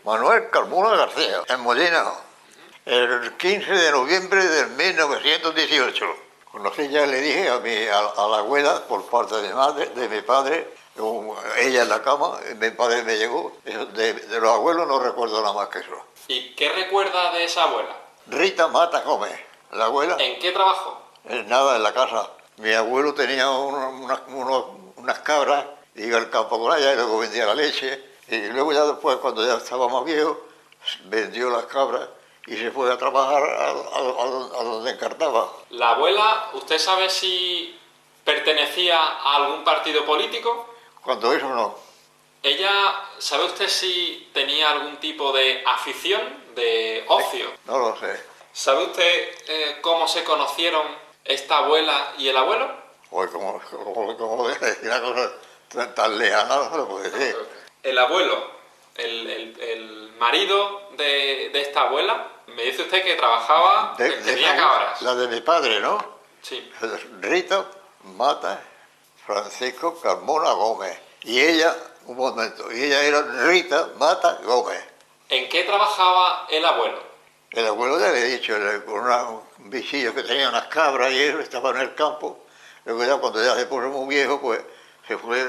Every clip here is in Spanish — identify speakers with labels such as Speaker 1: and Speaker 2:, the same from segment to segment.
Speaker 1: Manuel Carmona García, en Molina, el 15 de noviembre de 1918. Conocí, ya le dije a la abuela por parte de mi padre, ella en la cama, mi padre me llegó. De los abuelos no recuerdo nada más que eso.
Speaker 2: ¿Y qué recuerda de esa abuela?
Speaker 1: Rita Mata Gómez, la abuela.
Speaker 2: ¿En qué trabajó?
Speaker 1: Nada, en la casa. Mi abuelo tenía unas cabras, iba al campo con ellas y luego vendía la leche. Y luego ya después, cuando ya estaba más viejo, vendió las cabras y se fue a trabajar a donde encartaba.
Speaker 2: ¿La abuela, usted sabe si pertenecía a algún partido político?
Speaker 1: Cuando eso no.
Speaker 2: ¿Ella, sabe usted si tenía algún tipo de afición, de ocio?
Speaker 1: No lo sé.
Speaker 2: ¿Sabe usted cómo se conocieron esta abuela y el abuelo?
Speaker 1: Pues como decir una cosa tan lejana, no se lo puedo decir.
Speaker 2: El abuelo, el marido de esta abuela, me dice usted que trabajaba, tenía cabras.
Speaker 1: La de mi padre, ¿no?
Speaker 2: Sí.
Speaker 1: Rita Mata Francisco Carmona Gómez. Y ella, un momento, y ella era Rita Mata Gómez.
Speaker 2: ¿En qué trabajaba el abuelo?
Speaker 1: El abuelo ya le he dicho, con un bichillo que tenía unas cabras y él estaba en el campo. Luego ya cuando ya se puso muy viejo, pues se fue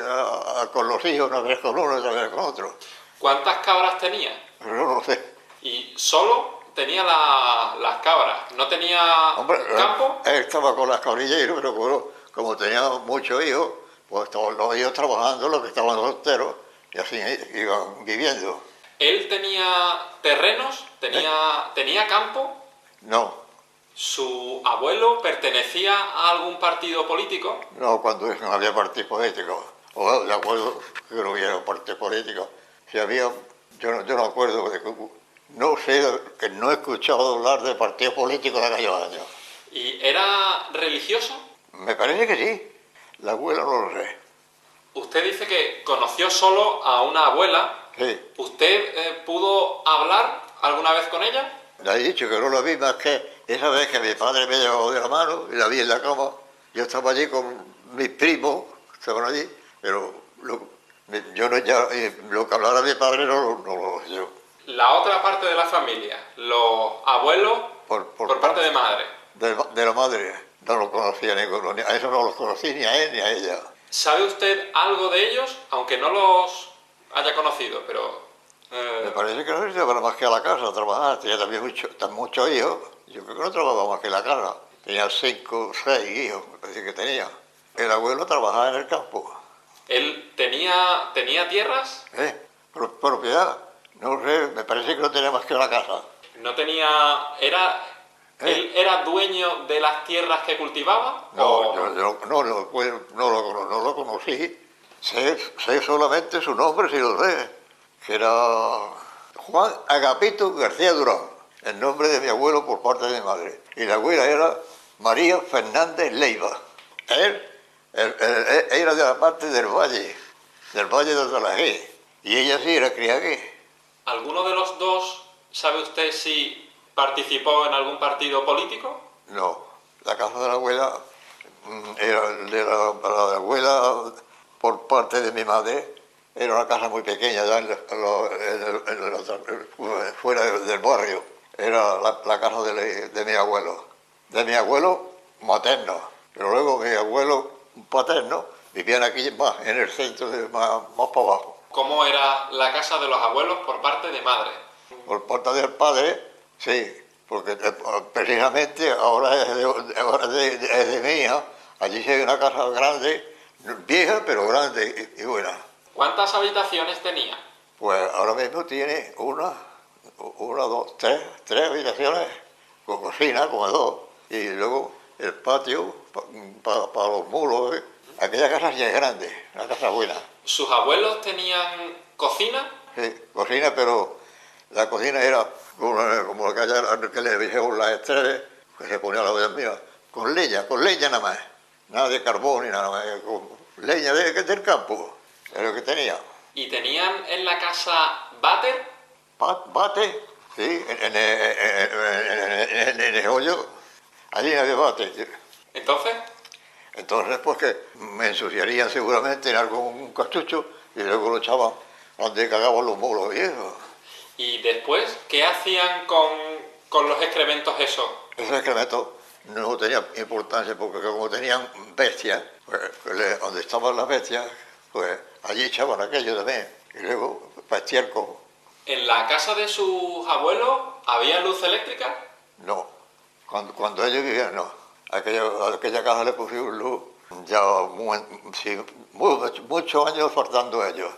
Speaker 1: con los hijos, una vez con uno, otra vez con otro.
Speaker 2: ¿Cuántas cabras tenía?
Speaker 1: Pero no lo sé.
Speaker 2: ¿Y solo tenía las cabras? ¿No tenía campo?
Speaker 1: Él estaba con las cabrillas, pero como tenía muchos hijos, pues estaban los hijos trabajando, los que estaban solteros, y así iban viviendo.
Speaker 2: ¿Él tenía terrenos? ¿Tenía campo?
Speaker 1: No.
Speaker 2: ¿Su abuelo pertenecía a algún partido político?
Speaker 1: No, cuando no había partido político. O de acuerdo que no hubiera partido político. Si había, yo no acuerdo, no sé, que no he escuchado hablar de partidos políticos de aquellos años.
Speaker 2: ¿Y era religioso?
Speaker 1: Me parece que sí. La abuela no lo sé.
Speaker 2: Usted dice que conoció solo a una abuela.
Speaker 1: Sí.
Speaker 2: ¿Usted pudo hablar alguna vez con ella?
Speaker 1: Le he dicho que no la vi más que esa vez que mi padre me llevó de la mano y la vi en la cama. Yo estaba allí con mis primos, estaban allí, pero lo que hablara mi padre no lo sé yo.
Speaker 2: La otra parte de la familia, los abuelos por parte de madre.
Speaker 1: De la madre, no lo conocía ninguno, a eso no los conocí ni a él ni a ella.
Speaker 2: ¿Sabe usted algo de ellos, aunque no los haya conocido, pero...?
Speaker 1: Me parece que no se iba más que a la casa a trabajar, tenía también muchos hijos. Yo creo que no trabajaba más que en la casa. Tenía 5 o 6 hijos, me parece que tenía. El abuelo trabajaba en el campo.
Speaker 2: ¿Él tenía tierras?
Speaker 1: Propiedad. No sé, me parece que no tenía más que la casa.
Speaker 2: ¿No tenía...? ¿Él era dueño de las tierras que cultivaba?
Speaker 1: No, yo no lo conocí. Sé solamente su nombre, si lo sé. Que era Juan Agapito García Durán, el nombre de mi abuelo por parte de mi madre. Y la abuela era María Fernández Leiva. Él era de la parte del valle de Talajé. Y ella sí era criada aquí.
Speaker 2: ¿Alguno de los dos, sabe usted si participó en algún partido político?
Speaker 1: No, la casa de la abuela era de la abuela por parte de mi madre. Era una casa muy pequeña, ya fuera del barrio. Era la casa de mi abuelo materno. Pero luego mi abuelo paterno vivían aquí más, en el centro, más para abajo.
Speaker 2: ¿Cómo era la casa de los abuelos por parte de madre?
Speaker 1: Por parte del padre, sí, porque precisamente ahora es de mi hija. Allí se ve una casa grande, vieja pero grande y buena.
Speaker 2: ¿Cuántas habitaciones tenía?
Speaker 1: Pues ahora mismo tiene una, dos, tres habitaciones, con cocina, comedor, y luego el patio para los mulos. Aquella casa sí es grande, una casa buena.
Speaker 2: ¿Sus abuelos tenían cocina?
Speaker 1: Sí, cocina, pero la cocina era como la que le dijeron las estrellas, que se ponía la olla mía, con leña nada más, nada de carbón ni nada más, con leña del campo. Es lo que tenía.
Speaker 2: ¿Y tenían en la casa váter?
Speaker 1: ¿Bate? Sí, en el hoyo. Allí no había bate.
Speaker 2: ¿Entonces?
Speaker 1: Entonces, pues que me ensuciarían seguramente en algún castucho y luego lo echaban donde cagaban los mulos viejos.
Speaker 2: ¿Y después, ¿qué hacían con los excrementos esos?
Speaker 1: Esos excrementos no tenían importancia porque como tenían bestias, pues donde estaban las bestias, pues allí echaban aquello también. Y luego, para estiércol,
Speaker 2: ¿En la casa de sus abuelos había luz eléctrica?
Speaker 1: no. Cuando ellos vivían, no. Aquella casa le pusieron luz ya sí, muchos años faltando ellos.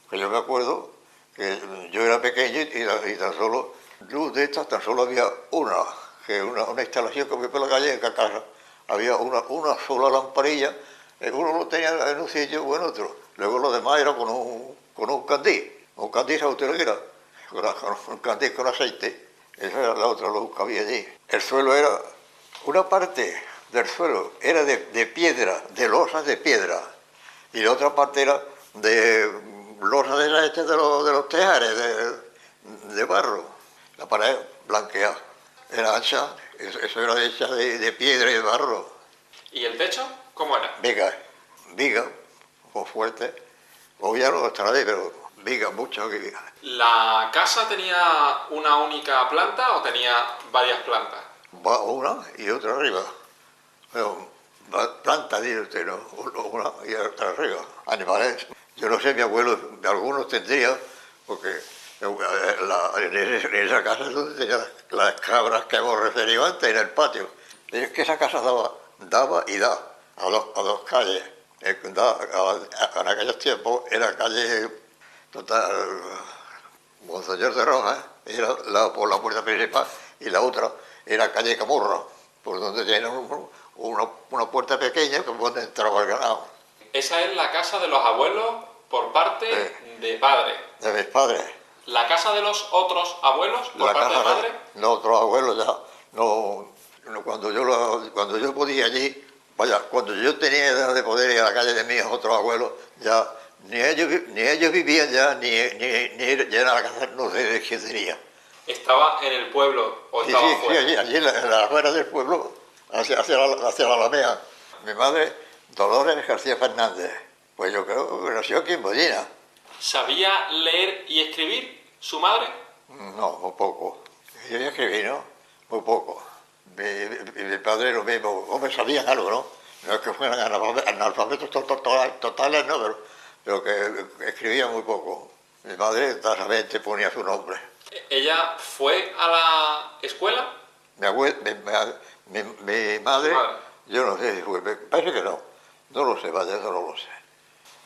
Speaker 1: Que yo me acuerdo que yo era pequeño y tan solo luz de estas, tan solo había una instalación que fue por la calle en casa. Había una sola lamparilla, uno lo tenía en un sitio o en otro. Luego lo demás era con un candil sauterguera, con un candil con aceite. Esa era la otra luz que había allí. El suelo era, una parte del suelo era de piedra, de losas de piedra, y la otra parte era de losas de los tejares, de barro. La pared blanqueada, era ancha, eso era hecha de piedra y de barro.
Speaker 2: ¿Y el techo? ¿Cómo era?
Speaker 1: Viga, o fuerte, o ya no estará ahí, pero viga, muchas vigas.
Speaker 2: ¿La casa tenía una única planta o tenía varias plantas?
Speaker 1: Va una y otra arriba. Pero, planta, dice usted, ¿no? Una y otra arriba. Animales, yo no sé, mi abuelo, algunos tendría, porque en esa casa es donde tenía las cabras que hemos referido antes, en el patio. Es que esa casa daba y da a dos calles. En aquellos tiempos era calle total, Monseñor de Rojas, era por la puerta principal, y la otra era calle Camorra, por donde tiene una puerta pequeña por donde entraba el ganado.
Speaker 2: Esa es la casa de los abuelos por parte de padre.
Speaker 1: De mis padres.
Speaker 2: ¿La casa de los otros abuelos por parte de madre?
Speaker 1: No, otros abuelos ya, cuando yo podía allí, vaya, cuando yo tenía edad de poder ir a la calle de mis otros abuelos, ya ni ellos vivían ya, ni ya en la casa, no sé de quién tenía.
Speaker 2: ¿Estaba en el pueblo o estaba fuera?
Speaker 1: Sí, allí en la afuera del pueblo, hacia la Alameda. Mi madre, Dolores García Fernández, pues yo creo que nació aquí en Modena.
Speaker 2: ¿Sabía leer y escribir su madre?
Speaker 1: No, muy poco. Yo ya escribí, ¿no? Muy poco. Mi padre lo mismo, hombre, sabían algo, ¿no? No es que fueran analfabetos totales, no, pero que escribían muy poco. Mi madre solamente ponía su nombre.
Speaker 2: ¿Ella fue a la escuela?
Speaker 1: Mi madre, yo no sé si fue, me parece que no. No lo sé, vaya, eso no lo sé.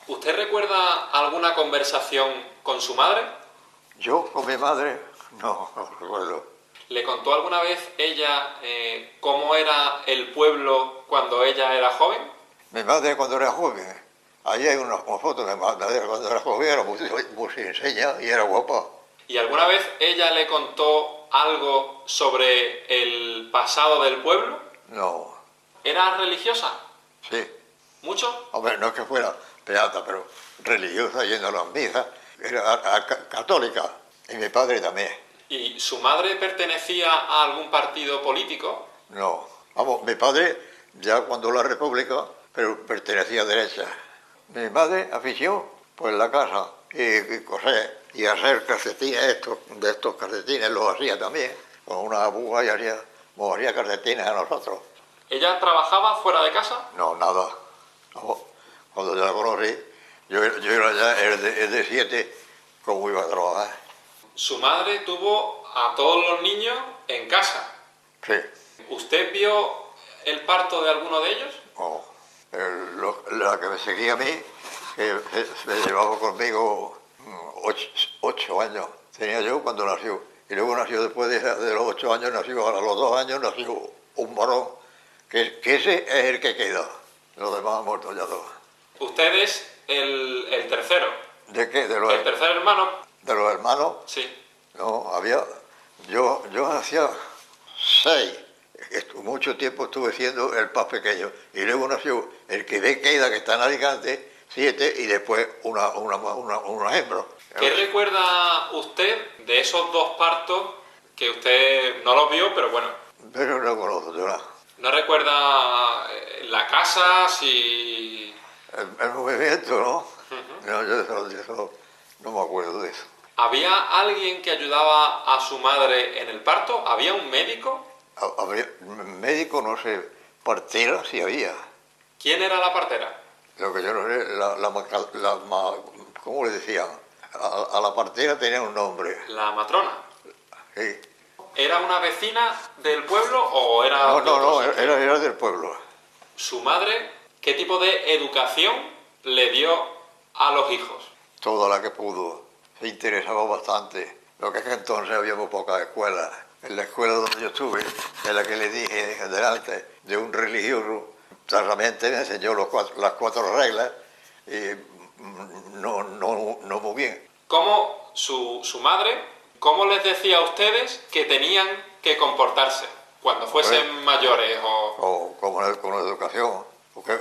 Speaker 2: ¿Usted recuerda alguna conversación con su madre?
Speaker 1: Yo con mi madre, no recuerdo.
Speaker 2: ¿Le contó alguna vez ella cómo era el pueblo cuando ella era joven?
Speaker 1: Mi madre cuando era joven, ahí hay una foto de mi madre cuando era joven, era muy enseña y era guapa.
Speaker 2: ¿Y alguna vez ella le contó algo sobre el pasado del pueblo?
Speaker 1: No.
Speaker 2: ¿Era religiosa?
Speaker 1: Sí.
Speaker 2: ¿Mucho?
Speaker 1: Hombre, no es que fuera beata, pero religiosa, yendo a las misas, era católica, y mi padre también.
Speaker 2: ¿Y su madre pertenecía a algún partido político?
Speaker 1: No. Vamos, mi padre, ya cuando la República, pero pertenecía a derecha. Mi madre, afición, pues la casa, y coser, y hacer calcetines, de estos calcetines los hacía también, con una aguja y haría calcetines a nosotros.
Speaker 2: ¿Ella trabajaba fuera de casa?
Speaker 1: No, nada. No. Cuando yo la conocí, yo era ya el de 7, como iba a trabajar.
Speaker 2: Su madre tuvo a todos los niños en casa.
Speaker 1: Sí.
Speaker 2: ¿Usted vio el parto de alguno de ellos?
Speaker 1: No. La que me seguía a mí, que se llevaba conmigo 8 años. Tenía yo cuando nació. Y luego nació después de los 8 años, nació a los 2 años, nació un varón, que ese es el que queda. Los demás han muerto ya todos.
Speaker 2: ¿Usted es el tercero?
Speaker 1: ¿De qué?
Speaker 2: ¿El tercer hermano?
Speaker 1: ¿De los hermanos?
Speaker 2: Sí.
Speaker 1: No, yo hacía 6. Mucho tiempo estuve siendo el más pequeño. Y luego nació el que queda, que está en Alicante, 7, y después una hembra.
Speaker 2: ¿Qué recuerda usted de esos dos partos que usted no los vio, pero bueno?
Speaker 1: Pero no conozco yo nada.
Speaker 2: ¿No recuerda la casa, si...?
Speaker 1: El movimiento, ¿no? No, yo de eso no me acuerdo de eso.
Speaker 2: ¿Había alguien que ayudaba a su madre en el parto? ¿Había un médico?
Speaker 1: Habría, médico, no sé, partera sí había.
Speaker 2: ¿Quién era la partera?
Speaker 1: Lo que yo no sé, ¿cómo le decían? A la partera tenía un nombre.
Speaker 2: La matrona.
Speaker 1: Sí.
Speaker 2: ¿Era una vecina del pueblo o era
Speaker 1: No,
Speaker 2: de
Speaker 1: no,
Speaker 2: otro
Speaker 1: no,
Speaker 2: sitio?
Speaker 1: era del pueblo.
Speaker 2: ¿Su madre qué tipo de educación le dio a los hijos?
Speaker 1: Toda la que pudo. Se interesaba bastante. Lo que es que entonces había muy pocas escuelas. En la escuela donde yo estuve, en la que le dije delante de un religioso, claramente me enseñó las cuatro reglas y no muy bien.
Speaker 2: ¿Cómo su madre, cómo les decía a ustedes que tenían que comportarse cuando fuesen mayores o...
Speaker 1: O con la educación. Porque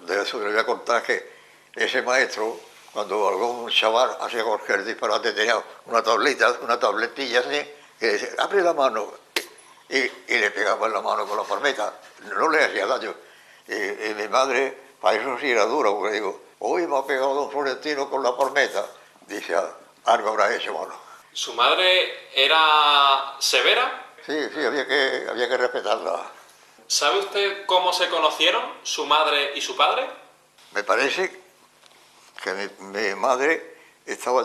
Speaker 1: de eso le voy a contar que ese maestro, cuando algún chaval hacía cualquier disparate, tenía una tabletilla así, que decía, abre la mano, y le pegaba en la mano con la palmeta, no le hacía daño. Y mi madre, para eso sí era dura, porque digo, hoy me ha pegado don Florentino con la palmeta. Dice, algo habrá hecho, mano.
Speaker 2: ¿Su madre era severa?
Speaker 1: Sí, sí, había que respetarla.
Speaker 2: ¿Sabe usted cómo se conocieron su madre y su padre?
Speaker 1: Me parece que mi madre estaba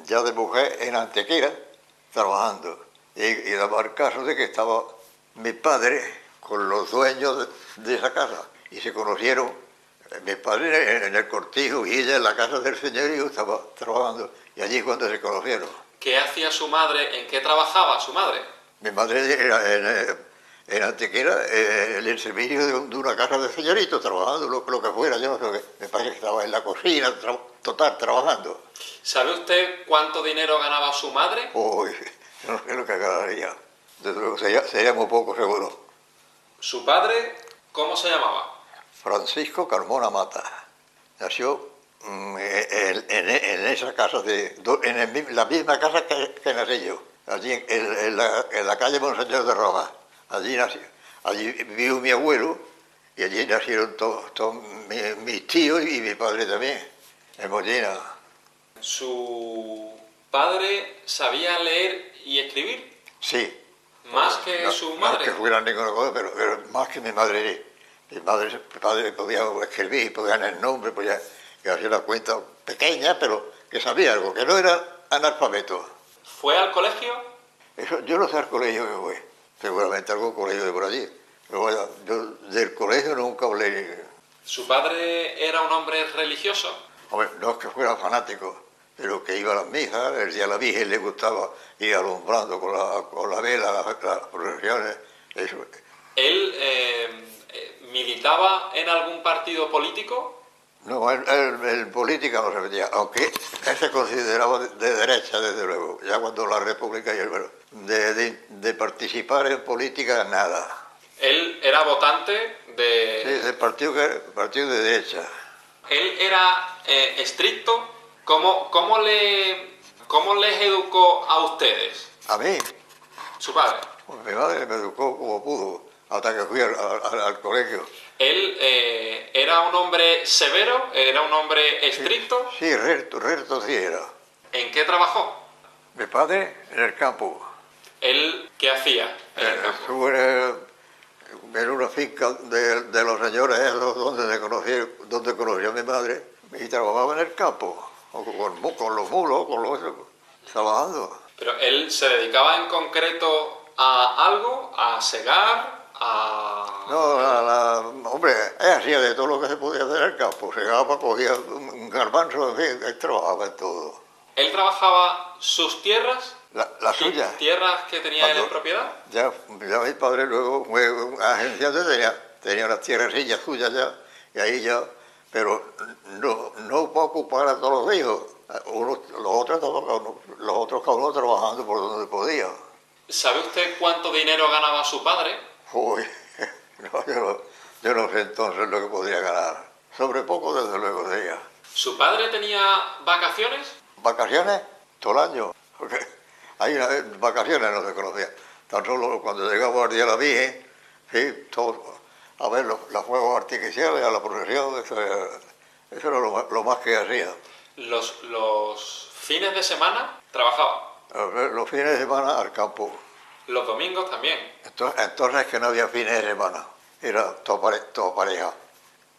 Speaker 1: ya de mujer en Antequera, trabajando. Y daba el caso de que estaba mi padre con los dueños de esa casa. Y se conocieron, mi padre en el cortijo y ella en la casa del señorío estaba trabajando. Y allí es cuando se conocieron.
Speaker 2: ¿Qué hacía su madre? ¿En qué trabajaba su madre?
Speaker 1: Mi madre era en Antequera, en el servicio de una casa de señoritos, trabajando lo que fuera. Yo no sé, me parece que estaba en la cocina, trabajando.
Speaker 2: ¿Sabe usted cuánto dinero ganaba su madre?
Speaker 1: Uy, yo no sé lo que ganaría. Desde luego sería muy poco seguro.
Speaker 2: ¿Su padre cómo se llamaba?
Speaker 1: Francisco Carmona Mata. Nació en esa casa, la misma casa que nací yo, allí en la calle Monseñor de Roma. Allí nació. Allí vivió mi abuelo y allí nacieron todos mis tíos y mi padre también, en Mollina.
Speaker 2: ¿Su padre sabía leer y escribir?
Speaker 1: Sí.
Speaker 2: ¿Más que su madre?
Speaker 1: No que fuera ninguna cosa, pero más que mi madre. Mi padre podía escribir, podía dar el nombre, podía hacer una cuenta pequeña, pero que sabía algo, que no era analfabeto.
Speaker 2: ¿Fue al colegio?
Speaker 1: Eso, yo no sé al colegio que fue, seguramente algún colegio de por allí. Pero bueno, yo del colegio nunca hablé.
Speaker 2: ¿Su padre era un hombre religioso?
Speaker 1: Hombre, no es que fuera fanático, pero que iba a las misas, el día de la Virgen le gustaba ir alumbrando con la vela, las procesiones, eso.
Speaker 2: ¿Él militaba en algún partido político?
Speaker 1: No, el política no se metía, aunque él se consideraba de derecha, desde luego, ya cuando la República y el de participar en política, nada.
Speaker 2: Él era votante de...
Speaker 1: Sí, del partido de derecha.
Speaker 2: Él era estricto. ¿Cómo les educó a ustedes?
Speaker 1: A mí,
Speaker 2: Su padre.
Speaker 1: pues mi madre me educó como pudo, hasta que fui al colegio.
Speaker 2: ¿Él era un hombre severo? ¿Era un hombre estricto?
Speaker 1: Sí, recto sí era.
Speaker 2: ¿En qué trabajó?
Speaker 1: Mi padre en el campo.
Speaker 2: ¿Él qué hacía en el campo?
Speaker 1: Estuve en una finca de los señores esos donde conocí a mi madre y trabajaba en el campo, con los mulos, trabajando.
Speaker 2: ¿Pero él se dedicaba en concreto a algo? ¿A segar? ¿A...?
Speaker 1: No, hombre, él hacía de todo lo que se podía hacer en el campo, segaba, cogía un garbanzo, en fin, él trabajaba en todo.
Speaker 2: ¿Él trabajaba sus tierras?
Speaker 1: La suya.
Speaker 2: ¿Tierras que tenía él en propiedad?
Speaker 1: Ya mi padre luego fue un agenciante, tenía unas tierrecillas suyas ya, y ahí ya, pero no para ocupar a todos los hijos. Los otros cada uno trabajando por donde podía.
Speaker 2: ¿Sabe usted cuánto dinero ganaba su padre?
Speaker 1: Uy, no, yo no sé entonces lo que podía ganar. Sobre poco, desde luego, de ella.
Speaker 2: ¿Su padre tenía vacaciones?
Speaker 1: ¿Vacaciones? Todo el año. Porque ahí vacaciones no se conocía. Tan solo cuando llegaba el día de la Virgen, sí, todo, a ver los fuegos artificiales, a la procesión, eso era lo más que hacía.
Speaker 2: Los fines de semana, trabajaba.
Speaker 1: Los fines de semana al campo.
Speaker 2: Los domingos también.
Speaker 1: Entonces que no había fines de semana, era todo pareja.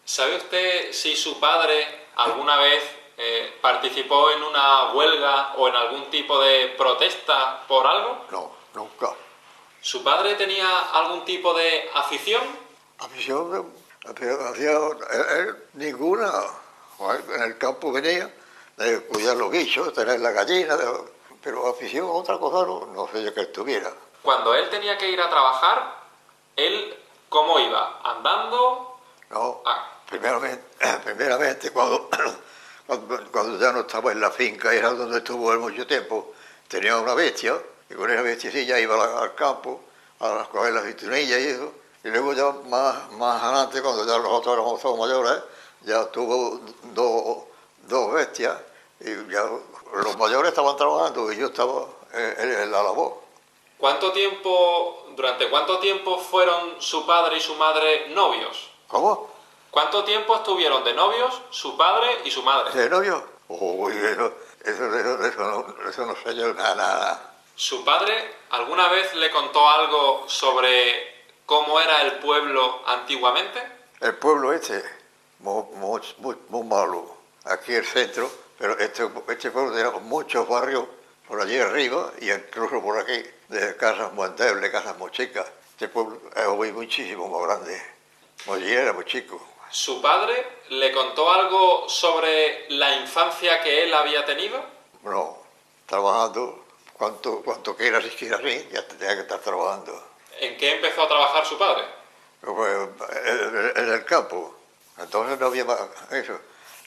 Speaker 2: ¿Sabe usted si su padre alguna vez participó en una huelga o en algún tipo de protesta por algo?
Speaker 1: No, nunca.
Speaker 2: ¿Su padre tenía algún tipo de afición?
Speaker 1: Afición, ninguna. En el campo venía de cuidar los bichos, tener la gallina, pero afición a otra cosa no sé yo que estuviera.
Speaker 2: Cuando él tenía que ir a trabajar, ¿él cómo iba? ¿Andando?
Speaker 1: No, primeramente cuando ya no estaba en la finca, era donde estuvo él mucho tiempo, tenía una bestia, y con esa bestiecilla iba al campo a coger las vitrinillas y eso. Y luego ya más adelante, cuando ya nosotros éramos todos mayores, ya tuvo dos bestias, y ya los mayores estaban trabajando y yo estaba en la labor.
Speaker 2: ¿Durante cuánto tiempo fueron su padre y su madre novios?
Speaker 1: ¿Cómo?
Speaker 2: ¿Cuánto tiempo estuvieron de novios su padre y su madre?
Speaker 1: ¿De novio? Uy, eso no sé yo nada.
Speaker 2: ¿Su padre alguna vez le contó algo sobre cómo era el pueblo antiguamente?
Speaker 1: El pueblo muy malo. Aquí el centro, pero este pueblo tenía muchos barrios por allí arriba y incluso por aquí, de casas muy endebles, casas muy chicas. Este pueblo es muchísimo más grande. Allí era muy chico.
Speaker 2: ¿Su padre le contó algo sobre la infancia que él había tenido?
Speaker 1: No, trabajando cuanto quiera, si quiera, sí, ya tenía que estar trabajando.
Speaker 2: ¿En qué empezó a trabajar su padre?
Speaker 1: Pues, en el campo. Entonces no había más eso.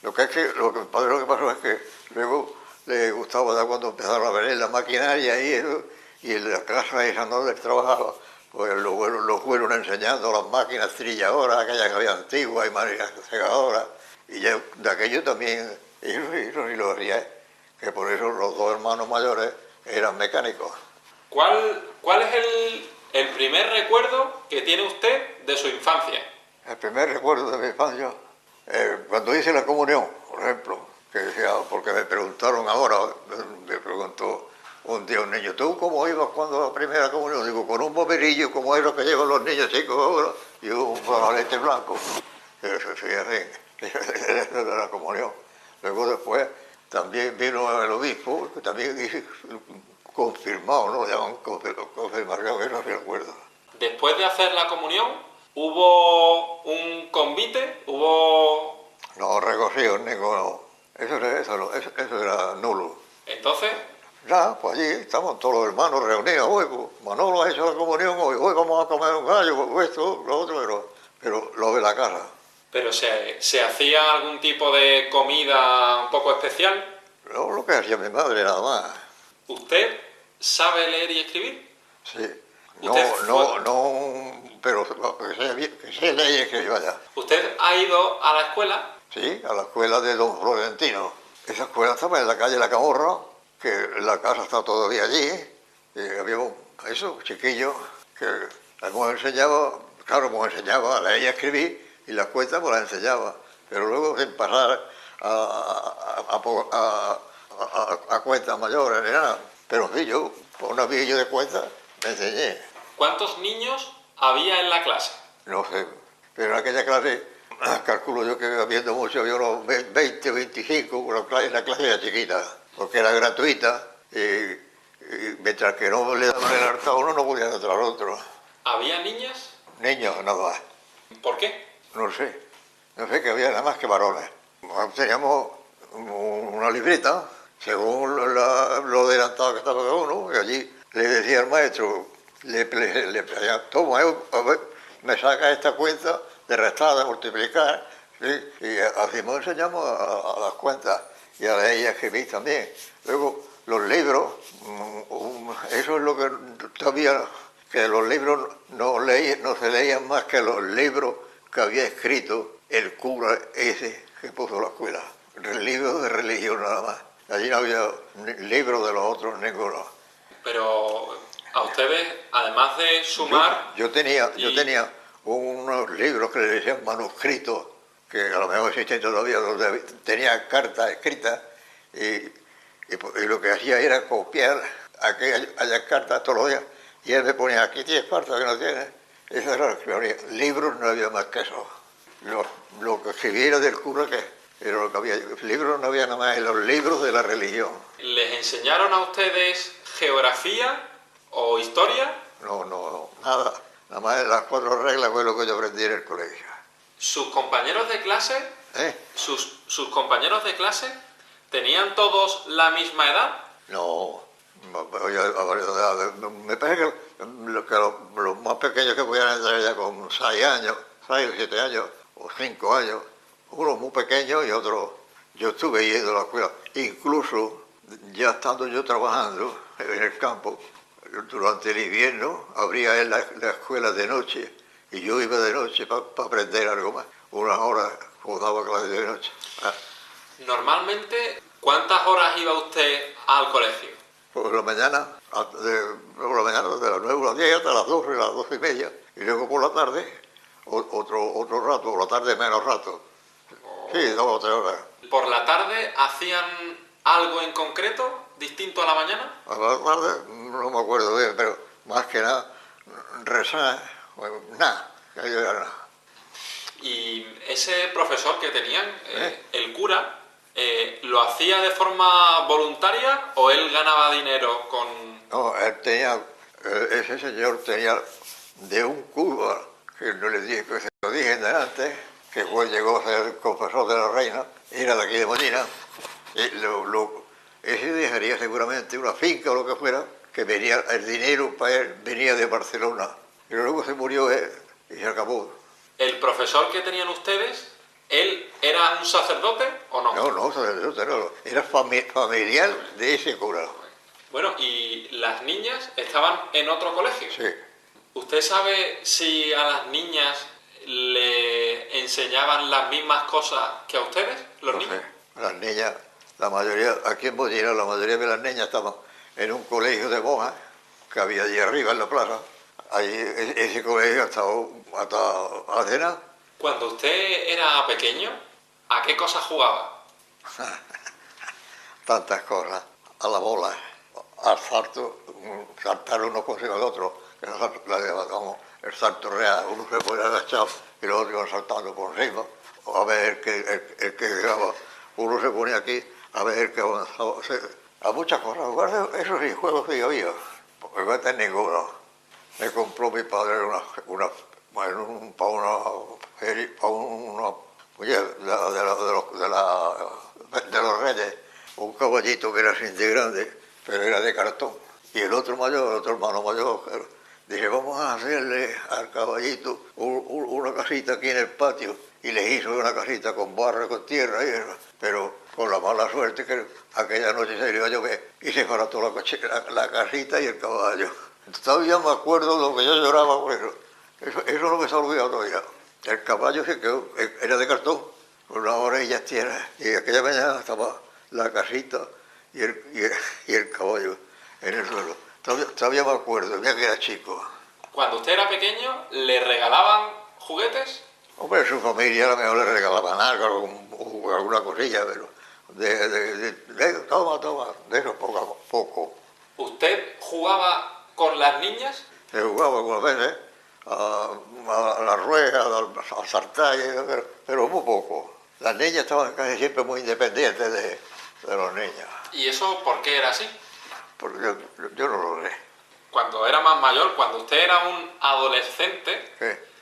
Speaker 1: Lo que pasó es que luego le gustaba ya cuando empezaron a ver la maquinaria y eso, y en la casa esa donde él trabajaba, pues los fueron enseñando las máquinas trilladoras, aquellas que había antiguas y máquinas segadoras, y yo de aquello también, eso sí lo hacía, que por eso los dos hermanos mayores eran mecánicos.
Speaker 2: ¿Cuál es el primer recuerdo que tiene usted de su infancia?
Speaker 1: El primer recuerdo de mi infancia, cuando hice la comunión, por ejemplo, que decía, porque me preguntaron ahora, me preguntó un día un niño, ¿tú cómo ibas cuando la primera comunión? Digo, con un bomberillo como es lo que llevan los niños chicos ahora, y un pajalete blanco. Eso sí, así, de la comunión. Luego después también vino el obispo, que también hice confirmado, ¿no? Lo llaman confirmación, eso sí recuerdo.
Speaker 2: Después de hacer la comunión, ¿hubo un convite? ¿Hubo...?
Speaker 1: No, regocijo, ninguno. Eso era nulo.
Speaker 2: ¿Entonces?
Speaker 1: Ya, pues allí estamos todos los hermanos reunidos. Hoy, pues, Manolo ha hecho la comunión, hoy vamos a comer un gallo, pues, esto, lo otro, pero lo de la casa.
Speaker 2: ¿Pero se hacía algún tipo de comida un poco especial?
Speaker 1: No, lo que hacía mi madre nada más.
Speaker 2: ¿Usted sabe leer y escribir?
Speaker 1: Sí. No, pero que sé leer y escribir, vaya.
Speaker 2: ¿Usted ha ido a la escuela?
Speaker 1: Sí, a la escuela de don Florentino. Esa escuela estaba en la calle La Camorra, que la casa está todavía allí. Y había chiquillos, que hemos enseñado a leer y a escribir, y las cuentas pues las enseñaba. Pero luego sin pasar a cuentas mayores ni nada. Pero sí, yo, por un avillo de cuentas, me enseñé.
Speaker 2: ¿Cuántos niños había en la clase?
Speaker 1: No sé, pero en aquella clase, calculo yo que habiendo mucho, había unos 20 o 25, la clase era chiquita, porque era gratuita, y mientras que no le daban el harta a uno, no podían entrar al otro.
Speaker 2: ¿Había niñas?
Speaker 1: Niños, nada más.
Speaker 2: ¿Por qué?
Speaker 1: No sé que había nada más que varones. Teníamos una libreta, según lo adelantado que estaba cada uno, y allí le decía al maestro, le pedía, toma, a ver, me saca esta cuenta de restar, de multiplicar, ¿sí? Y así nos enseñamos a las cuentas y a leer y a escribir también. Luego, los libros, eso es lo que todavía, que los libros no se leían más que los libros que había escrito el cura ese que puso la escuela. Libros de religión nada más. Allí no había libros de los otros ninguno.
Speaker 2: Pero a ustedes, además de sumar...
Speaker 1: Yo tenía unos libros que le decían manuscritos, que a lo mejor existen todavía, donde tenía cartas escritas, y y lo que hacía era copiar aquellas cartas todos los días. Y él me ponía, aquí tienes cartas que no tienes. Esa era la que ponía. Libros no había más que eso. Lo que escribiera del cura, que era lo que había. Libros no había nada más, los libros de la religión.
Speaker 2: ¿Les enseñaron a ustedes geografía o historia?
Speaker 1: No, nada. Nada más las 4 reglas fue lo que yo aprendí en el colegio.
Speaker 2: ¿Sus compañeros de clase?
Speaker 1: ¿Eh?
Speaker 2: ¿Sus compañeros de clase tenían todos la misma edad?
Speaker 1: No, me parece que los más pequeños que podían entrar ya con 6 años, 6 o 7 años, o 5 años, unos muy pequeños y otros. Yo estuve yendo a la escuela, incluso ya estando yo trabajando en el campo, durante el invierno abría él la escuela de noche y yo iba de noche para aprender algo más, unas horas como daba clase de noche.
Speaker 2: Normalmente, ¿cuántas horas iba usted al colegio?
Speaker 1: Por la mañana, de las 9 a las 10 hasta las 12, las 12 y media. Y luego por la tarde, otro rato, por la tarde menos rato. Sí, 2 o 3 horas.
Speaker 2: ¿Por la tarde hacían algo en concreto distinto a la mañana?
Speaker 1: A la tarde no me acuerdo bien, pero más que nada, rezar, nada, que yo era nada.
Speaker 2: Y ese profesor que tenían, el cura, ¿lo hacía de forma voluntaria o él ganaba dinero con...?
Speaker 1: No, ese señor tenía de un cura, que no le dije, que se lo dije antes, que llegó a ser confesor de la reina, era de aquí de Molina, ese dejaría seguramente una finca o lo que fuera, que venía el dinero para él, venía de Barcelona, pero luego se murió él y se acabó.
Speaker 2: ¿El profesor que tenían ustedes, él era un sacerdote o no?
Speaker 1: No, sacerdote no, era familiar de ese cura.
Speaker 2: Bueno, ¿y las niñas estaban en otro colegio?
Speaker 1: Sí.
Speaker 2: ¿Usted sabe si a las niñas le enseñaban las mismas cosas que a ustedes, los niños?
Speaker 1: Sé. Las niñas, la mayoría, aquí en Mollina, la mayoría de las niñas estaban en un colegio de monjas que había allí arriba en la plaza. Allí, ese colegio ha estado hasta hace nada.
Speaker 2: Cuando usted era pequeño, ¿a qué cosas jugaba?
Speaker 1: Tantas cosas. A la bola, al salto, saltar uno con el otro, que la llamamos el salto real. Uno se ponía agachado y los otros iban saltando por encima. O a ver el que llegaba. Uno se ponía aquí a ver el que avanzaba. O sea, a muchas cosas. Eso sí, juegos sí había. Porque no tenía ninguno. Me compró mi padre de los Reyes, un caballito que era así de grande, pero era de cartón. Y el otro hermano mayor, dije, vamos a hacerle al caballito una casita aquí en el patio. Y le hizo una casita con barro, con tierra, pero con la mala suerte que aquella noche se iba a llover y se barató la casita y el caballo. Todavía me acuerdo de lo que yo lloraba por eso. Eso no me se ha olvidado todavía. El caballo se quedó, era de cartón, con unas orillas tierras. Y aquella mañana estaba la casita y el caballo en el suelo. Todavía me acuerdo, mira que era chico.
Speaker 2: Cuando usted era pequeño, ¿le regalaban juguetes?
Speaker 1: Hombre, su familia a lo mejor le regalaban algo, alguna cosilla, pero toma, de eso poco.
Speaker 2: ¿Usted jugaba con las niñas?
Speaker 1: Se jugaba algunas veces a la rueda, a saltar, pero muy poco. Las niñas estaban casi siempre muy independientes de los niños.
Speaker 2: ¿Y eso por qué era así?
Speaker 1: Porque yo no lo sé.
Speaker 2: Cuando era más mayor, cuando usted era un adolescente,
Speaker 1: ¿Qué?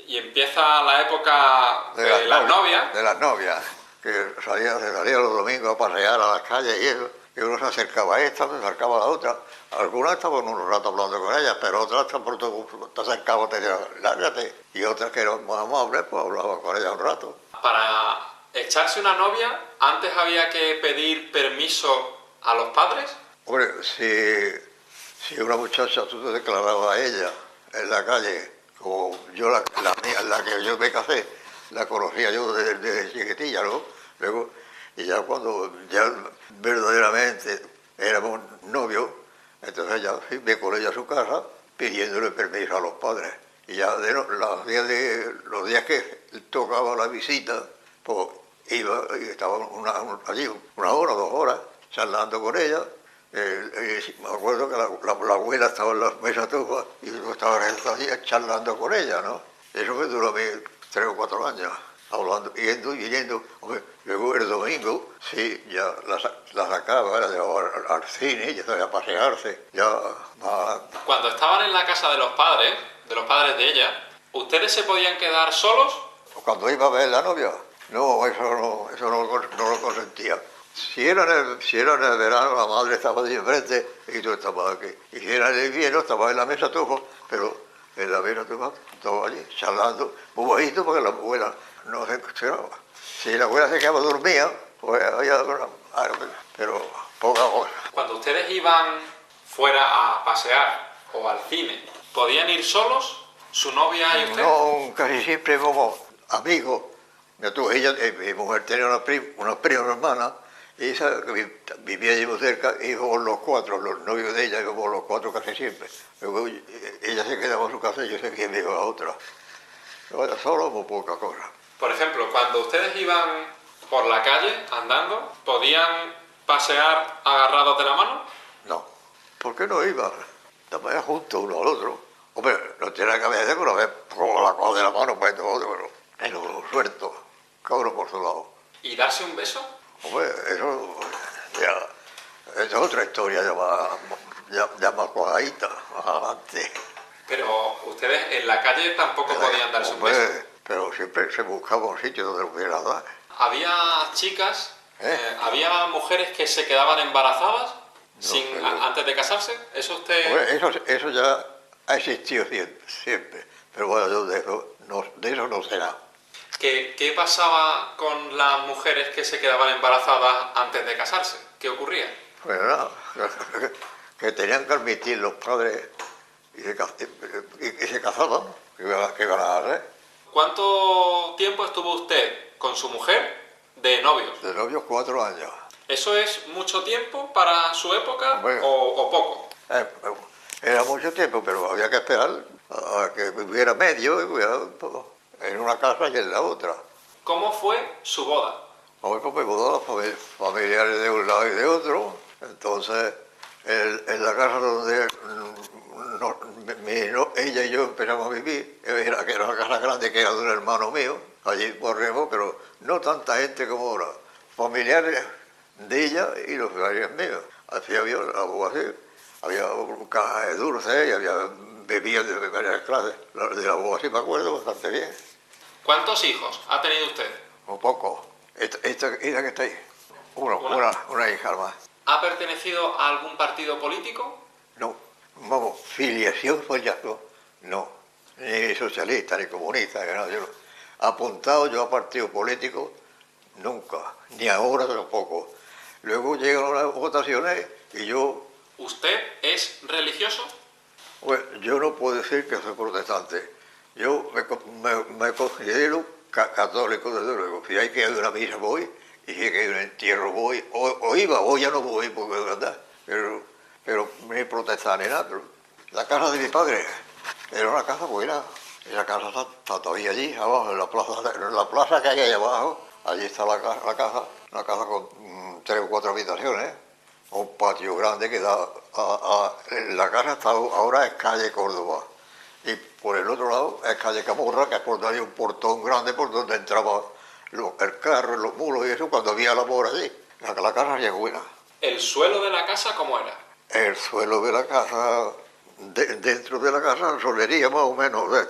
Speaker 2: y empieza la época de las novias.
Speaker 1: De las novias, que se salía los domingos a pasear a las calles y eso. Y uno se acercaba a esta, se acercaba a la otra. Algunas estaban un rato hablando con ellas, pero otras te acercabas, te decían, lárgate. Y otras que eran más amables, pues hablaban con ellas un rato.
Speaker 2: Para echarse una novia, antes había que pedir permiso a los padres.
Speaker 1: Hombre, si una muchacha tú te declarabas a ella en la calle, como yo la que yo me casé, la conocía yo desde chiquitilla, ¿no? Luego, y ya cuando ya verdaderamente éramos novios, entonces ya me con ella a su casa pidiéndole permiso a los padres. Y ya los días que tocaba la visita, pues iba y estaba allí una hora, 2 horas, charlando con ella. Me acuerdo que la abuela estaba en la mesa tuba y yo estaba allí charlando con ella, ¿no? Eso me duró a mí 3 o 4 años, hablando, yendo y viniendo. Hombre, luego el domingo, sí, ya la sacaba, la llevaba al cine, ya sabía pasearse, ya...
Speaker 2: Cuando estaban en la casa de los padres de ella, ¿ustedes se podían quedar solos?
Speaker 1: Cuando iba a ver la novia, no, eso no lo consentía. Si era en el verano, la madre estaba allí enfrente y tú estabas aquí. Y si era en el invierno, estaba en la mesa tufa, pero en la mesa tufa estaba allí charlando, muy bajito porque la abuela no se escuchaba. Si la abuela se quedaba dormida, pues había pero poca cosa.
Speaker 2: Cuando ustedes iban fuera a pasear o al cine, ¿podían ir solos, su novia y usted?
Speaker 1: No, casi siempre íbamos amigos. Mi mujer tenía una prima hermana, y esa que vivía allí muy cerca, íbamos los 4, los novios de ella, íbamos los 4 casi siempre. Luego ella se quedaba en su casa y yo sé quién iba a otra. Pero era solo muy poca cosa.
Speaker 2: Por ejemplo, cuando ustedes iban por la calle andando, ¿podían pasear agarrados de la mano?
Speaker 1: No. ¿Por qué no iban? Estaban juntos uno al otro. Hombre, no tiene que haber de una vez con la cosa de la mano, pues todo otro, pero suelto, cada uno por su lado.
Speaker 2: ¿Y darse un beso?
Speaker 1: Hombre, eso ya es otra historia, ya más cuadradita, más adelante.
Speaker 2: Pero ustedes en la calle tampoco podían darse un beso.
Speaker 1: Pero siempre se buscaba un sitio donde lo pudiera dar.
Speaker 2: Había chicas, había mujeres que se quedaban embarazadas antes de casarse. ¿Eso usted...?
Speaker 1: Hombre, eso ya ha existido siempre. Pero bueno, yo de eso no sé nada.
Speaker 2: ¿Qué pasaba con las mujeres que se quedaban embarazadas antes de casarse? ¿Qué ocurría?
Speaker 1: Pues nada, que tenían que admitir los padres y se casaban, que iban a hacer.
Speaker 2: ¿Cuánto tiempo estuvo usted con su mujer de novios?
Speaker 1: De novios 4 años.
Speaker 2: ¿Eso es mucho tiempo para su época o poco?
Speaker 1: Era mucho tiempo, pero había que esperar a que viviera medio en una casa y en la otra.
Speaker 2: ¿Cómo fue su boda?
Speaker 1: Hoy pues me mudó los familiares de un lado y de otro. Entonces, en la casa donde ella y yo empezamos a vivir, que era una casa grande que era de un hermano mío, allí por Remo, pero no tanta gente como ahora. Familiares de ella y los familiares míos. Así había algo así. Había un caja de dulces y había bebidas de varias clases. De la boda sí me acuerdo bastante bien.
Speaker 2: ¿Cuántos hijos ha tenido usted?
Speaker 1: Un poco. Esta que está ahí. Una hija más.
Speaker 2: ¿Ha pertenecido a algún partido político?
Speaker 1: No. Vamos, filiación follazo. No. Ni socialista, ni comunista, ni nada. Apuntado yo a partido político, nunca. Ni ahora tampoco. Luego llegan las votaciones y yo...
Speaker 2: ¿Usted es religioso?
Speaker 1: Pues yo no puedo decir que soy protestante. Yo me considero católico, desde luego. Si hay que ir a una misa voy, y si hay que ir a un entierro voy, o iba, o ya no voy, porque es verdad. Pero ni protestar ni nada. La casa de mi padre era una casa buena. Esa casa está todavía allí, abajo, en la plaza que hay ahí abajo. Allí está la casa, una casa con 3 o 4 habitaciones. Un patio grande que da la casa ahora es calle Córdoba y por el otro lado es calle Camorra, que es por donde hay un portón grande por donde entraba el carro, los mulos y eso cuando había la obra allí. La casa ya es buena.
Speaker 2: ¿El suelo de la casa cómo era?
Speaker 1: El suelo de la casa, dentro de la casa, solería más o menos de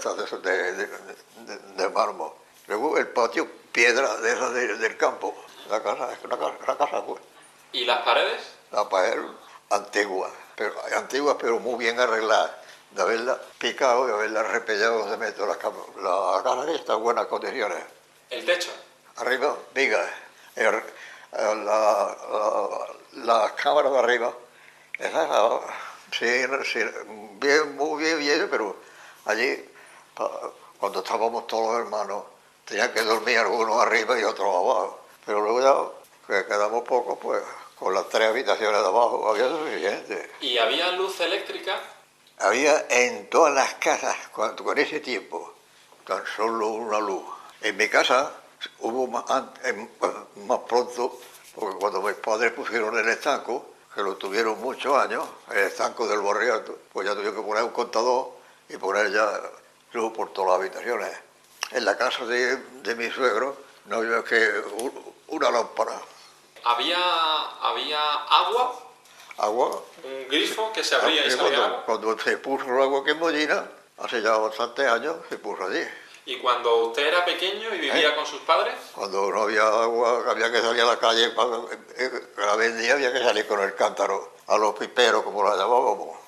Speaker 1: mármol. Luego el patio, piedra de esas del campo. La casa es una casa buena.
Speaker 2: ¿Y las paredes?
Speaker 1: La pared antigua, pero muy bien arreglada, de haberla picado y haberla repellado de metros. La casa está en buenas condiciones.
Speaker 2: ¿El techo?
Speaker 1: Arriba, viga. Las cámaras de arriba, esas, sí, muy bien, pero allí, cuando estábamos todos los hermanos, tenían que dormir algunos arriba y otros abajo. Pero luego ya, que quedamos pocos, pues... Con las 3 habitaciones de abajo había suficiente.
Speaker 2: ¿Y había luz eléctrica?
Speaker 1: Había en todas las casas, con ese tiempo, tan solo una luz. En mi casa hubo más pronto porque cuando mis padres pusieron el estanco, que lo tuvieron muchos años, el estanco del Borriato, pues ya tuvieron que poner un contador y poner ya luz por todas las habitaciones. En la casa de mi suegro no había que una lámpara.
Speaker 2: ¿Había agua?
Speaker 1: Agua.
Speaker 2: ¿Un grifo que se abría y salía agua?
Speaker 1: Cuando se puso el agua que en Mollina, hace ya bastantes años, se puso allí.
Speaker 2: ¿Y cuando usted era pequeño y vivía con sus padres?
Speaker 1: Cuando no había agua, había que salir a la calle, la vendía, había que salir con el cántaro a los piperos, como la llamábamos.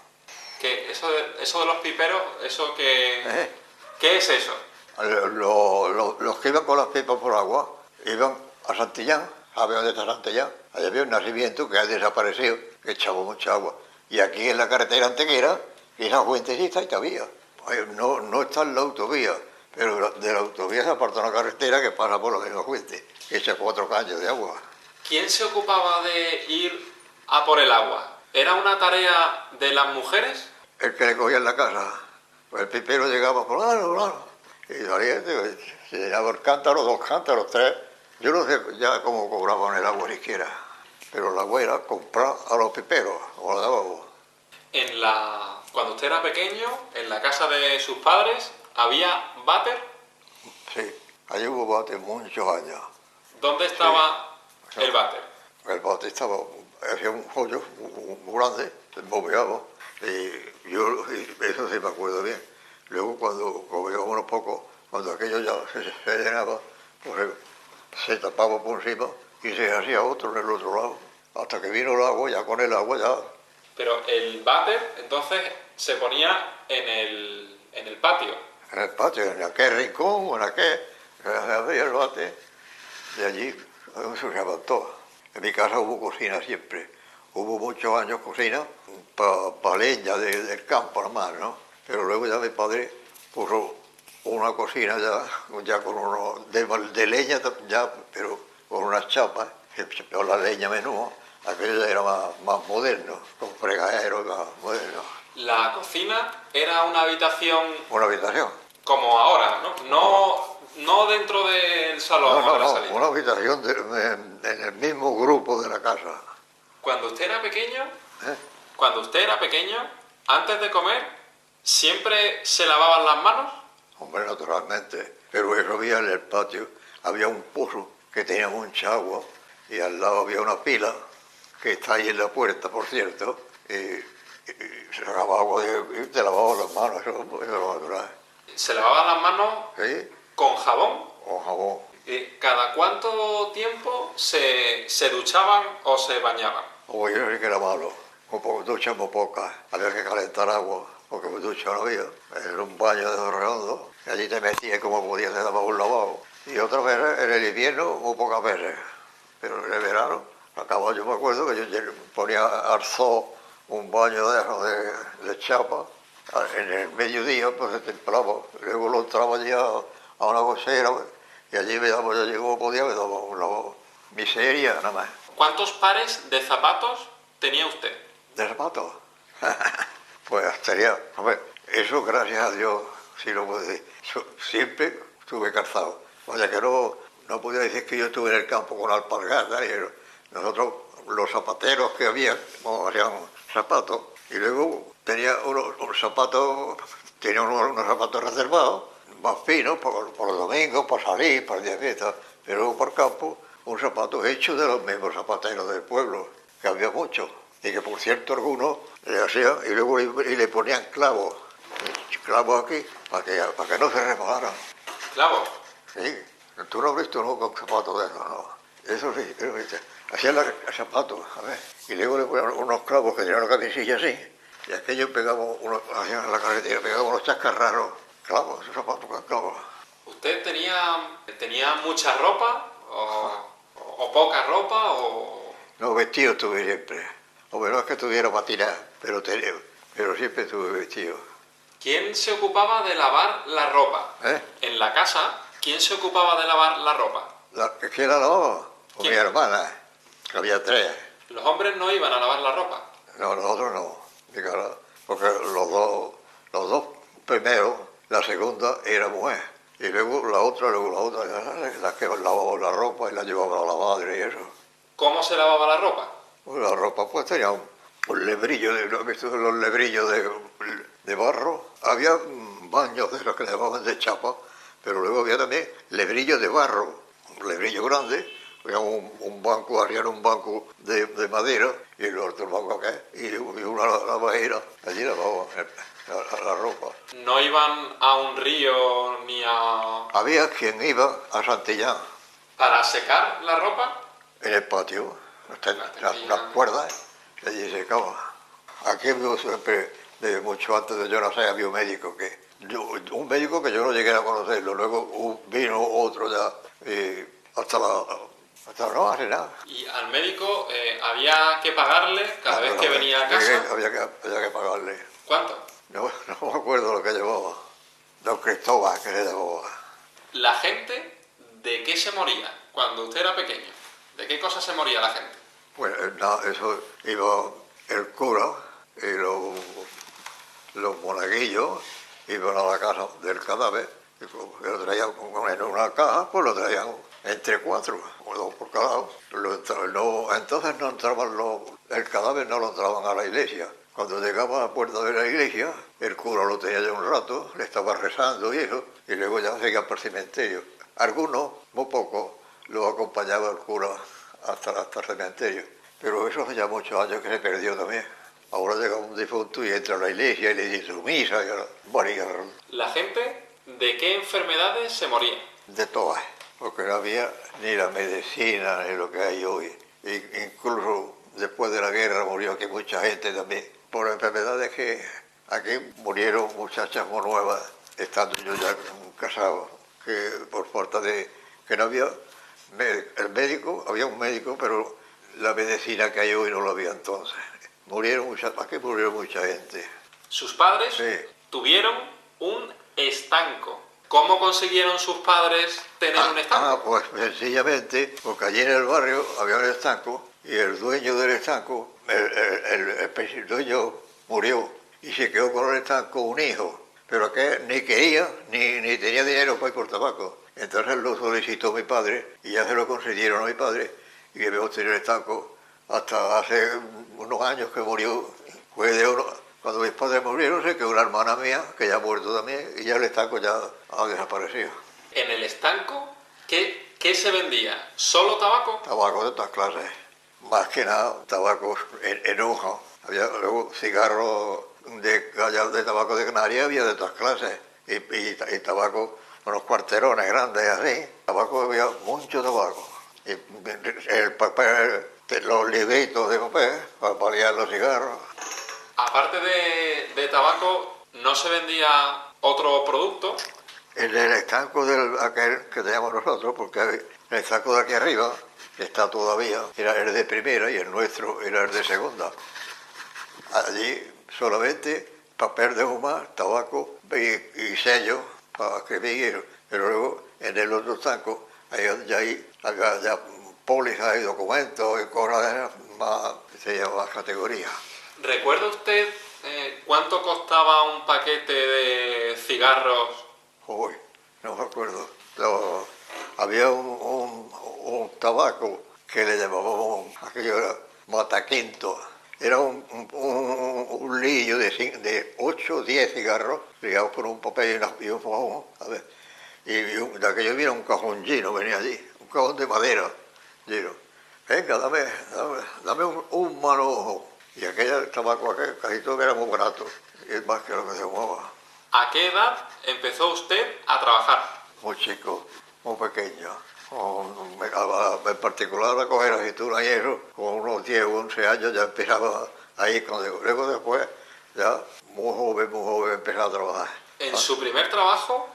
Speaker 2: ¿Qué? Eso de los piperos, ¿eso qué es eso?
Speaker 1: Los que iban con las pipas por agua, iban a Santillán, ¿sabe dónde está Santillán? Allí había un nacimiento que ha desaparecido, que echaba mucha agua. Y aquí en la carretera antequera, esa fuentecita y todavía. No está en la autovía, pero de la autovía se aparta una carretera que pasa por la misma fuente, que echa 4 caños de agua.
Speaker 2: ¿Quién se ocupaba de ir a por el agua? ¿Era una tarea de las mujeres?
Speaker 1: El que le cogía en la casa, pues el pipero llegaba por lado, y salía, se llenaba el cántaro, 2 cántaros, 3. Yo no sé ya cómo cobraban el agua siquiera, pero el agua era comprar a los piperos, o la dábamos.
Speaker 2: Cuando usted era pequeño, en la casa de sus padres, ¿había váter?
Speaker 1: Sí, allí hubo váter muchos años.
Speaker 2: ¿Dónde estaba el váter?
Speaker 1: El váter estaba, hacía un hoyo muy grande, embobeado, y eso sí me acuerdo bien. Luego cuando comíamos unos pocos, cuando aquello ya se llenaba, pues se tapaba por encima y se hacía otro en el otro lado. Hasta que vino el agua, ya con el agua ya.
Speaker 2: Pero el váter, entonces, se ponía en el patio.
Speaker 1: En el patio, en aquel rincón, en aquel, se abría el váter, de allí se levantó. En mi casa hubo cocina siempre. Hubo muchos años cocina para leña del campo, nomás, ¿no? Pero luego ya mi padre puso una cocina ya con uno de leña, ya, pero con unas chapas, que con la leña menuda. Aquello ya era más moderno, con fregaderos más modernos.
Speaker 2: La cocina era una habitación...
Speaker 1: Una habitación.
Speaker 2: Como ahora, ¿no? No dentro del salón.
Speaker 1: No, una habitación en el mismo grupo de la casa.
Speaker 2: Cuando usted era pequeño, antes de comer, ¿siempre se lavaban las manos?
Speaker 1: Hombre, naturalmente. Pero eso había en el patio, había un pozo que tenía mucha agua y al lado había una pila que está ahí en la puerta, por cierto, y se sacaba agua y te lavaba las manos, eso es lo natural.
Speaker 2: ¿Se lavaban las manos con jabón?
Speaker 1: Con jabón.
Speaker 2: ¿Cada cuánto tiempo se duchaban o se bañaban?
Speaker 1: Oye, yo sí que era malo. Duchas muy pocas. Había que calentar agua, porque ducha no había. Era un baño de redondo. Y allí te metías como podías, te daba un lavado. Y otras veces, en el invierno, muy pocas veces. Pero en el verano, acababa, yo me acuerdo que yo ponía al sol un baño de chapa. En el mediodía, pues se templaba. Luego lo entraba allí a una cochera y allí me daba, yo como podía, me daba un lavado. Miseria, nada más.
Speaker 2: ¿Cuántos pares de zapatos tenía usted?
Speaker 1: ¿De zapatos? Pues tenía, a ver, eso gracias a Dios, sí lo puedo decir. Siempre estuve calzado. O sea que no podía decir que yo estuve en el campo con alpargatas. Nosotros, los zapateros que había, hacían zapatos. Y luego tenía unos zapatos reservados, más finos, por los domingos, para salir, para el día de fiesta. Pero luego por campo, un zapato hecho de los mismos zapateros del pueblo, que había muchos. Y que por cierto algunos le hacían y luego le ponían clavos aquí, para que no se resbalaran.
Speaker 2: ¿Clavos?
Speaker 1: Sí, tú no has visto nunca un zapato de eso, ¿no? Eso sí, hacían el zapato, a ver, y luego le ponían unos clavos que tenían una camisilla así, y aquello hacían en la carretera, pegaban unos chascarraros, clavos, esos zapatos con clavos.
Speaker 2: ¿Usted tenía mucha ropa o poca ropa o...?
Speaker 1: No, vestido estuve siempre. Hombre, no es que tuviera para tirar, pero siempre estuve vestido.
Speaker 2: ¿Quién se ocupaba de lavar la ropa? En la casa, ¿quién se ocupaba de lavar la ropa?
Speaker 1: ¿Quién la lavaba? Mi hermana, que había 3.
Speaker 2: ¿Los hombres no iban a lavar la ropa?
Speaker 1: No, nosotros no, mi cara, porque los dos primeros, la segunda era mujer, y luego la otra, la que lavaba la ropa y la llevaba a la madre y eso.
Speaker 2: ¿Cómo se lavaba la ropa?
Speaker 1: Pues la ropa pues tenía un lebrillo, ¿no has visto los lebrillos de barro? Había baños de los que le llamaban de chapa, pero luego había también lebrillos de barro, un lebrillo grande, había un banco, harían un banco de madera y el otro banco acá, y una lavadera, allí lavaban la ropa.
Speaker 2: ¿No iban a un río ni a...
Speaker 1: Había quien iba a Santillán,
Speaker 2: para secar la ropa?
Speaker 1: en el patio, unas cuerdas, y allí se secaba. Aquí vivo siempre, desde mucho antes de yo nacer, había un médico un médico que yo no llegué a conocerlo, luego vino otro ya, y hasta no hace nada.
Speaker 2: ¿Y al médico había que pagarle cada vez que venía a casa?
Speaker 1: Había que pagarle.
Speaker 2: ¿Cuánto?
Speaker 1: No me acuerdo lo que llevaba. Don Cristóbal, que le llevaba.
Speaker 2: ¿La gente de qué se moría cuando usted era pequeño? ¿De qué cosas se moría la gente?
Speaker 1: Pues nada, eso iba el cura y los monaguillos iban a la casa del cadáver y pues, lo traían en una caja, pues lo traían entre 4 o 2 por cada lado. Entonces no entraban el cadáver no lo entraban a la iglesia. Cuando llegaba a la puerta de la iglesia, el cura lo tenía ya un rato, le estaba rezando y eso, y luego ya seguía por el cementerio. Algunos, muy pocos, lo acompañaba el cura hasta el cementerio. Pero eso hace ya muchos años que se perdió también. Ahora llega un difunto y entra a la iglesia y le dice su misa y ahora varía.
Speaker 2: ¿La gente de qué enfermedades se moría?
Speaker 1: De todas, porque no había ni la medicina ni lo que hay hoy. Incluso después de la guerra murió aquí mucha gente también. Por enfermedades que aquí murieron muchachas muy nuevas, estando yo ya casado, que por falta de que no había el médico, había un médico, pero la medicina que hay hoy no lo había entonces. Aquí murieron mucha gente.
Speaker 2: Sus padres
Speaker 1: Sí.
Speaker 2: tuvieron un estanco. ¿Cómo consiguieron sus padres tener un estanco?
Speaker 1: Pues sencillamente, porque allí en el barrio había un estanco y el dueño del estanco, el dueño murió y se quedó con el estanco un hijo, pero que ni quería ni tenía dinero para ir por tabaco. Entonces lo solicitó mi padre y ya se lo concedieron a mi padre y que debemos tener el estanco hasta hace unos años que murió. Cuando mis padres murieron se quedó una hermana mía que ya ha muerto también y ya el estanco ya ha desaparecido.
Speaker 2: En el estanco, ¿qué se vendía? ¿Solo tabaco?
Speaker 1: Tabaco de todas clases, más que nada tabacos en hoja. Había luego cigarros de tabaco de canaria, había de todas clases y tabaco, unos cuarterones grandes así. Tabaco, había mucho tabaco. Y el papel, los libritos de papel para paliar los cigarros.
Speaker 2: Aparte de tabaco, ¿no se vendía otro producto?
Speaker 1: El estanco aquel que teníamos nosotros, porque el estanco de aquí arriba, que está todavía, era el de primera y el nuestro era el de segunda. Allí solamente papel de goma, tabaco y sello para escribir. Pero luego en el otro estanco había ya pólizas y documentos y cosas más, se llama categoría.
Speaker 2: ¿Recuerda usted cuánto costaba un paquete de cigarros?
Speaker 1: Uy, no me acuerdo. Había un tabaco que le llamaban, aquello era mataquinto. Era un lillo de 8 o 10 cigarros ligados por un papel y un fogón. De aquello viene un cajón lleno, venía allí, un cajón de madera lleno. Venga, dame un manojo. Y aquel tabaco casi todo era muy barato, y es más que lo que se fumaba.
Speaker 2: ¿A qué edad empezó usted a trabajar?
Speaker 1: Muy chico, muy pequeño. En particular a coger aceituna y eso, con unos 10 o 11 años ya empezaba ahí. Luego después, ya muy joven, empezaba a trabajar.
Speaker 2: ¿En su primer trabajo?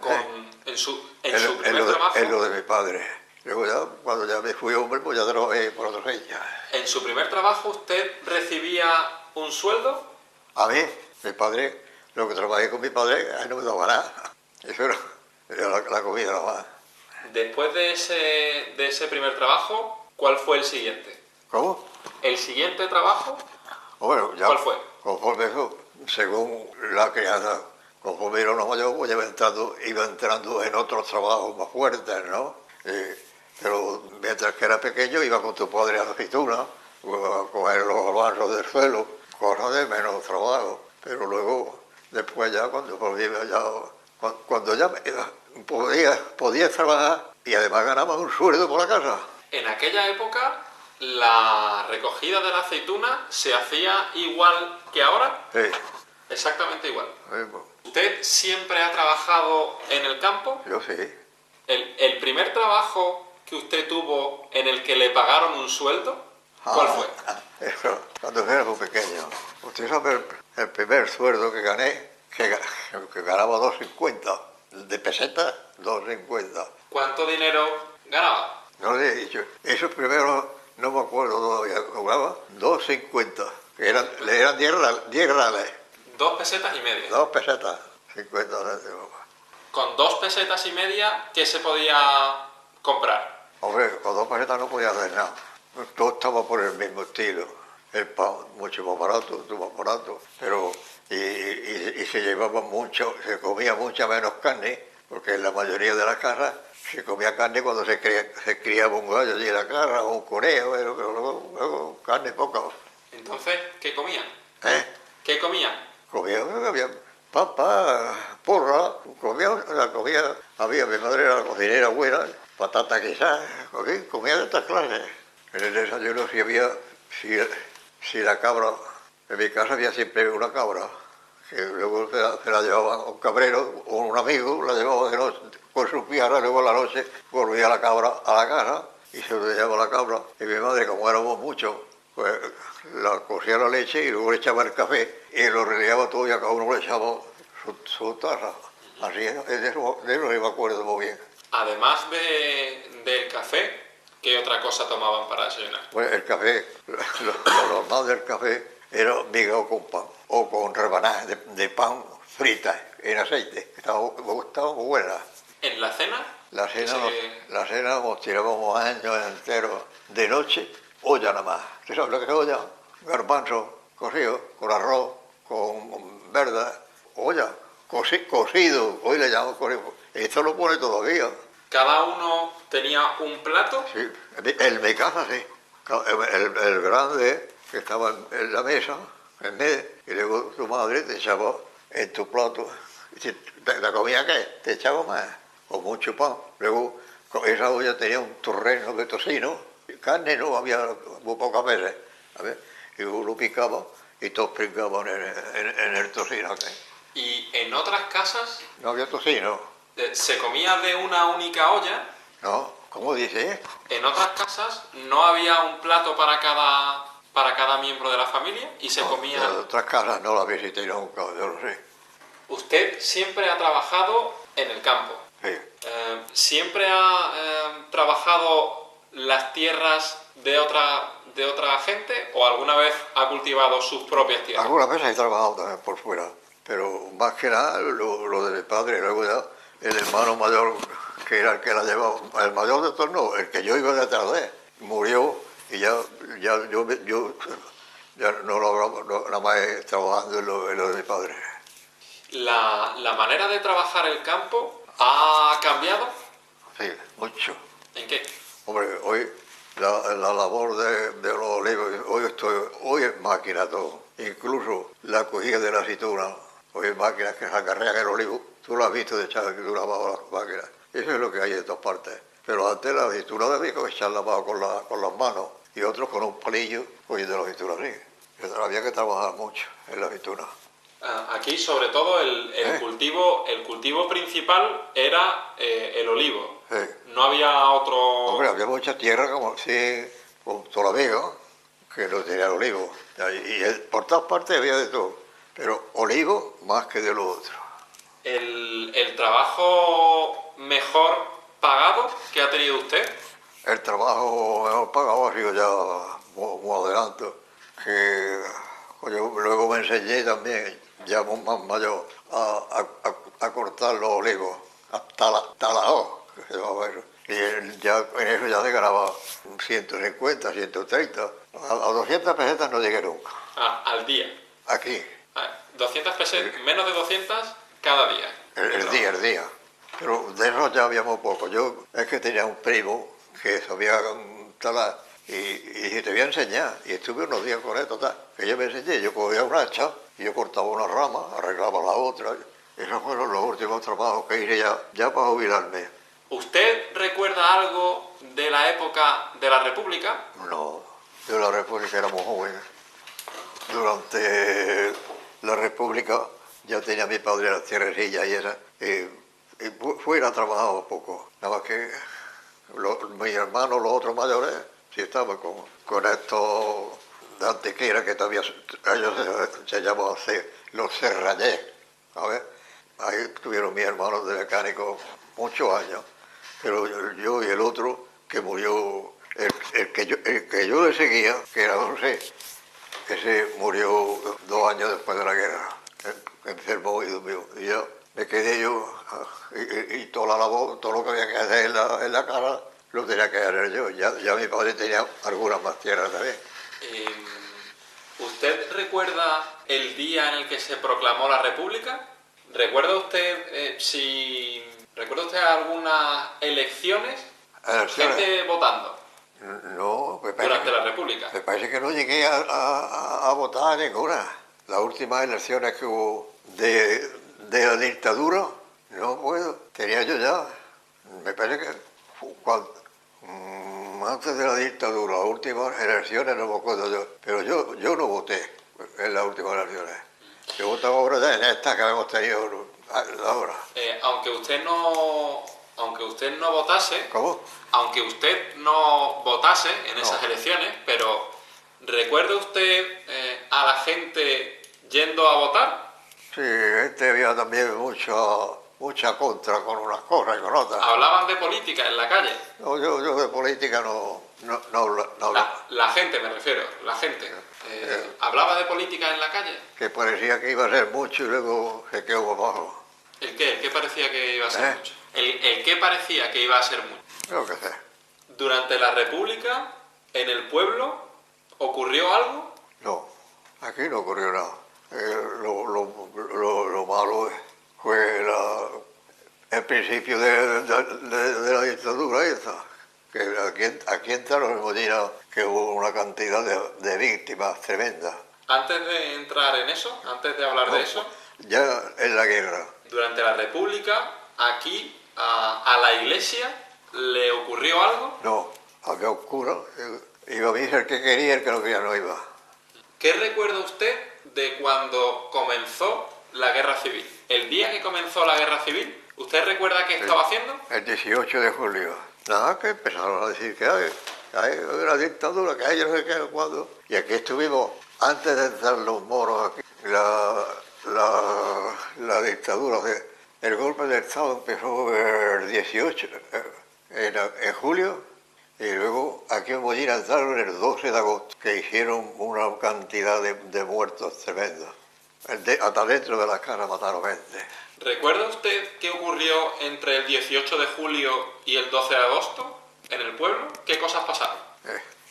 Speaker 1: En lo de mi padre. Luego ya, cuando ya me fui hombre, pues ya trabajé por otra fecha.
Speaker 2: ¿En su primer trabajo usted recibía un sueldo?
Speaker 1: A mí, mi padre, lo que trabajé con mi padre, a él no me daba nada. Eso era la comida nada más.
Speaker 2: Después de ese primer trabajo, ¿cuál fue el siguiente?
Speaker 1: ¿Cómo?
Speaker 2: ¿El siguiente trabajo?
Speaker 1: Bueno, ya,
Speaker 2: ¿Cuál fue?
Speaker 1: Conforme eso, según la crianza, conforme era uno mayor, pues iba entrando en otros trabajos más fuertes, ¿no? Pero mientras que era pequeño iba con tu padre a la aceituna, o a coger los garbanzos del suelo, cosas de menos trabajo. Pero luego, después ya cuando volví, cuando ya podía trabajar y además ganaba un sueldo por la casa.
Speaker 2: En aquella época, la recogida de la aceituna se hacía igual que ahora,
Speaker 1: Sí,
Speaker 2: exactamente igual.
Speaker 1: mismo.
Speaker 2: ¿Usted siempre ha trabajado en el campo?
Speaker 1: Yo sí.
Speaker 2: ¿El primer trabajo que usted tuvo en el que le pagaron un sueldo, cuál fue?
Speaker 1: Eso, cuando era muy pequeño. Usted sabe el primer sueldo que gané, que ganaba 2,50. De pesetas, 2,50.
Speaker 2: ¿Cuánto dinero ganaba?
Speaker 1: No le he dicho. Eso primero no me acuerdo todavía. Jugaba 2,50. Que le eran 10 reales.
Speaker 2: 2 pesetas y media.
Speaker 1: 2 pesetas, 50 céntimos.
Speaker 2: Con 2 pesetas y media, ¿qué se podía comprar?
Speaker 1: Hombre, con 2 pesetas no podía hacer nada. Todo estaba por el mismo estilo. El pan mucho más barato, todo más barato. Pero, y se llevaba mucho, se comía mucha menos carne, porque en la mayoría de las casas se comía carne cuando se criaba un gallo allí en la casa, o un conejo, pero luego carne poca.
Speaker 2: Entonces, ¿qué comían?
Speaker 1: ¿Eh?
Speaker 2: ¿Qué comían?
Speaker 1: Había papa, porra, había, mi madre era la cocinera buena, patata quizás, comía de estas clases. En el desayuno si la cabra, en mi casa había siempre una cabra, que luego se la llevaba un cabrero o un amigo, la llevaba de noche con su piara, luego a la noche volvía la cabra a la casa y se lo llevaba la cabra. Y mi madre, como éramos muchos, pues la cocía la leche y luego le echaba el café y lo relevaba todo y a cada uno le echaba su taza. Así es, de eso me acuerdo muy bien.
Speaker 2: Además del café, ¿qué otra cosa tomaban para desayunar?
Speaker 1: Pues el café, lo normal del café era miga con pan o con rebanadas de pan fritas en aceite, que estaba muy buena.
Speaker 2: ¿En la cena?
Speaker 1: La cena nos tirábamos años enteros de noche, olla nada más. ¿Usted sabe lo que es olla? Garbanzo cocido, con arroz, con verda, olla, cocido, hoy le llamamos cocido. Esto lo pone todavía.
Speaker 2: ¿Cada uno tenía un plato?
Speaker 1: Sí, en mi casa sí. El grande que estaba en la mesa, en medio, y luego tu madre te echaba en tu plato. Y si ¿la comida qué? Te echaba más, o mucho pan. Luego esa olla tenía un torreno de tocino, carne no había muy pocas veces. Y luego lo picaba y todos pringaban en el tocino.
Speaker 2: ¿Y en otras casas
Speaker 1: No había tocino,
Speaker 2: se comía de una única olla?
Speaker 1: ¿no? ¿Cómo dice?
Speaker 2: En otras casas no había un plato para cada miembro de la familia y se comía...
Speaker 1: En otras casas no la visité nunca, yo lo sé.
Speaker 2: Usted siempre ha trabajado en el campo.
Speaker 1: Sí.
Speaker 2: ¿Siempre ha trabajado las tierras de otra gente o alguna vez ha cultivado sus propias tierras?
Speaker 1: Algunas veces he trabajado también por fuera, pero más que nada lo de mi padre, luego ya el hermano mayor, que era el que la llevaba, el mayor de todos no, el que yo iba detrás de él, murió y ya yo no lo hablaba, nada más trabajando en lo de mi padre.
Speaker 2: ¿La manera de trabajar el campo ha cambiado?
Speaker 1: Sí, mucho.
Speaker 2: ¿En qué?
Speaker 1: Hombre, hoy la labor de los olivos, hoy es máquina todo. Incluso la cogida de la aceituna, hoy es máquinas que se acarrean el olivo. Tú lo has visto de echar aceituna bajo las máquinas. Eso es lo que hay de todas partes. Pero antes la aceituna debía echarla abajo con las manos y otros con un palillo cogiendo la aceituna así. Había que trabajar mucho en la aceituna.
Speaker 2: Aquí, sobre todo, el cultivo principal era el olivo.
Speaker 1: Sí.
Speaker 2: No había otro...
Speaker 1: Hombre, había mucha tierra como todavía, que no tenía olivo. Por todas partes había de todo, pero olivo más que de lo otro.
Speaker 2: ¿El trabajo mejor pagado que ha tenido usted?
Speaker 1: El trabajo mejor pagado ha sido ya muy adelanto, que yo luego me enseñé también, ya más mayor, a cortar los olivos, a talajo, que se llamaba eso. Y ya en eso ya se ganaba 150, 130. A 200 pesetas no llegué nunca.
Speaker 2: Al día.
Speaker 1: Aquí,
Speaker 2: 200 pesetas, menos de 200 cada día.
Speaker 1: el día. Pero de eso ya habíamos poco. Yo es que tenía un primo que sabía talar, y dije, te voy a enseñar. Y estuve unos días con él, total, que yo me enseñé, yo cogía un hacha, y yo cortaba una rama, arreglaba la otra. Esos fueron los últimos trabajos que hice ya para jubilarme.
Speaker 2: ¿Usted recuerda algo de la época de la República?
Speaker 1: No, de la República éramos jóvenes. Durante la República ya tenía mi padre las tierrecillas y esa. Y fuera trabajaba poco. Nada más que mis hermanos, los otros mayores, sí estaban con estos de Antequera, que todavía ellos se llamaban los serrallés. ¿Sabes? Ahí tuvieron mis hermanos de mecánico muchos años. Pero yo y el otro que murió, el que yo le seguía, que era José, ese murió 2 años después de la guerra, enfermó y durmió. Y yo me quedé yo, y toda la labor, todo lo que había que hacer en la cara, lo tenía que hacer yo. Ya mi padre tenía algunas más tierras también.
Speaker 2: ¿Usted recuerda el día en el que se proclamó la República? ¿Recuerda usted ¿Recuerda usted algunas elecciones? Gente votando.
Speaker 1: No,
Speaker 2: Durante la República.
Speaker 1: Me parece que no llegué a votar ninguna. Las últimas elecciones que hubo de la dictadura, no puedo. Tenía yo ya. Me parece que antes de la dictadura, las últimas elecciones no me acuerdo yo. Pero yo no voté en las últimas elecciones. Yo votaba ahora ya en estas que hemos tenido ahora.
Speaker 2: Aunque usted no votase.
Speaker 1: ¿Cómo?
Speaker 2: Aunque usted no votase en esas elecciones, pero ¿recuerda usted a la gente yendo a votar?
Speaker 1: Sí, había también mucha contra con unas cosas y con otras.
Speaker 2: ¿Hablaban de política en la calle?
Speaker 1: No, yo de política no hablaba.
Speaker 2: La gente, me refiero, la gente. ¿Hablaba de política en la calle?
Speaker 1: Que parecía que iba a ser mucho y luego se quedó abajo.
Speaker 2: ¿El qué? ¿El qué parecía que iba a ser mucho? ¿El qué parecía que iba a ser mucho?
Speaker 1: Creo que sé.
Speaker 2: ¿Durante la República, en el pueblo, ocurrió algo?
Speaker 1: No, aquí no ocurrió nada. Lo malo fue el principio de la dictadura esa. Que aquí entraron en Molina, que hubo una cantidad de víctimas tremendas.
Speaker 2: Antes de entrar en eso, antes de hablar de eso...
Speaker 1: Ya en la guerra.
Speaker 2: Durante la República, aquí, a la Iglesia, ¿le ocurrió algo?
Speaker 1: No, había oscuro. Iba a misa el que quería, el que no quería no iba.
Speaker 2: ¿Qué recuerda usted de cuando comenzó la Guerra Civil? El día que comenzó la Guerra Civil, ¿usted recuerda qué estaba haciendo?
Speaker 1: El 18 de julio. Nada, que empezaron a decir que hay una dictadura, que hay no sé qué, cuándo. Y aquí estuvimos, antes de entrar los moros aquí, la dictadura, el golpe de Estado empezó el 18, en julio, y luego aquí en Molina entraron el 12 de agosto, que hicieron una cantidad de muertos tremendos. Hasta dentro de las casas mataron gente.
Speaker 2: ¿Recuerda usted qué ocurrió entre el 18 de julio y el 12 de agosto en el pueblo? ¿Qué cosas pasaron?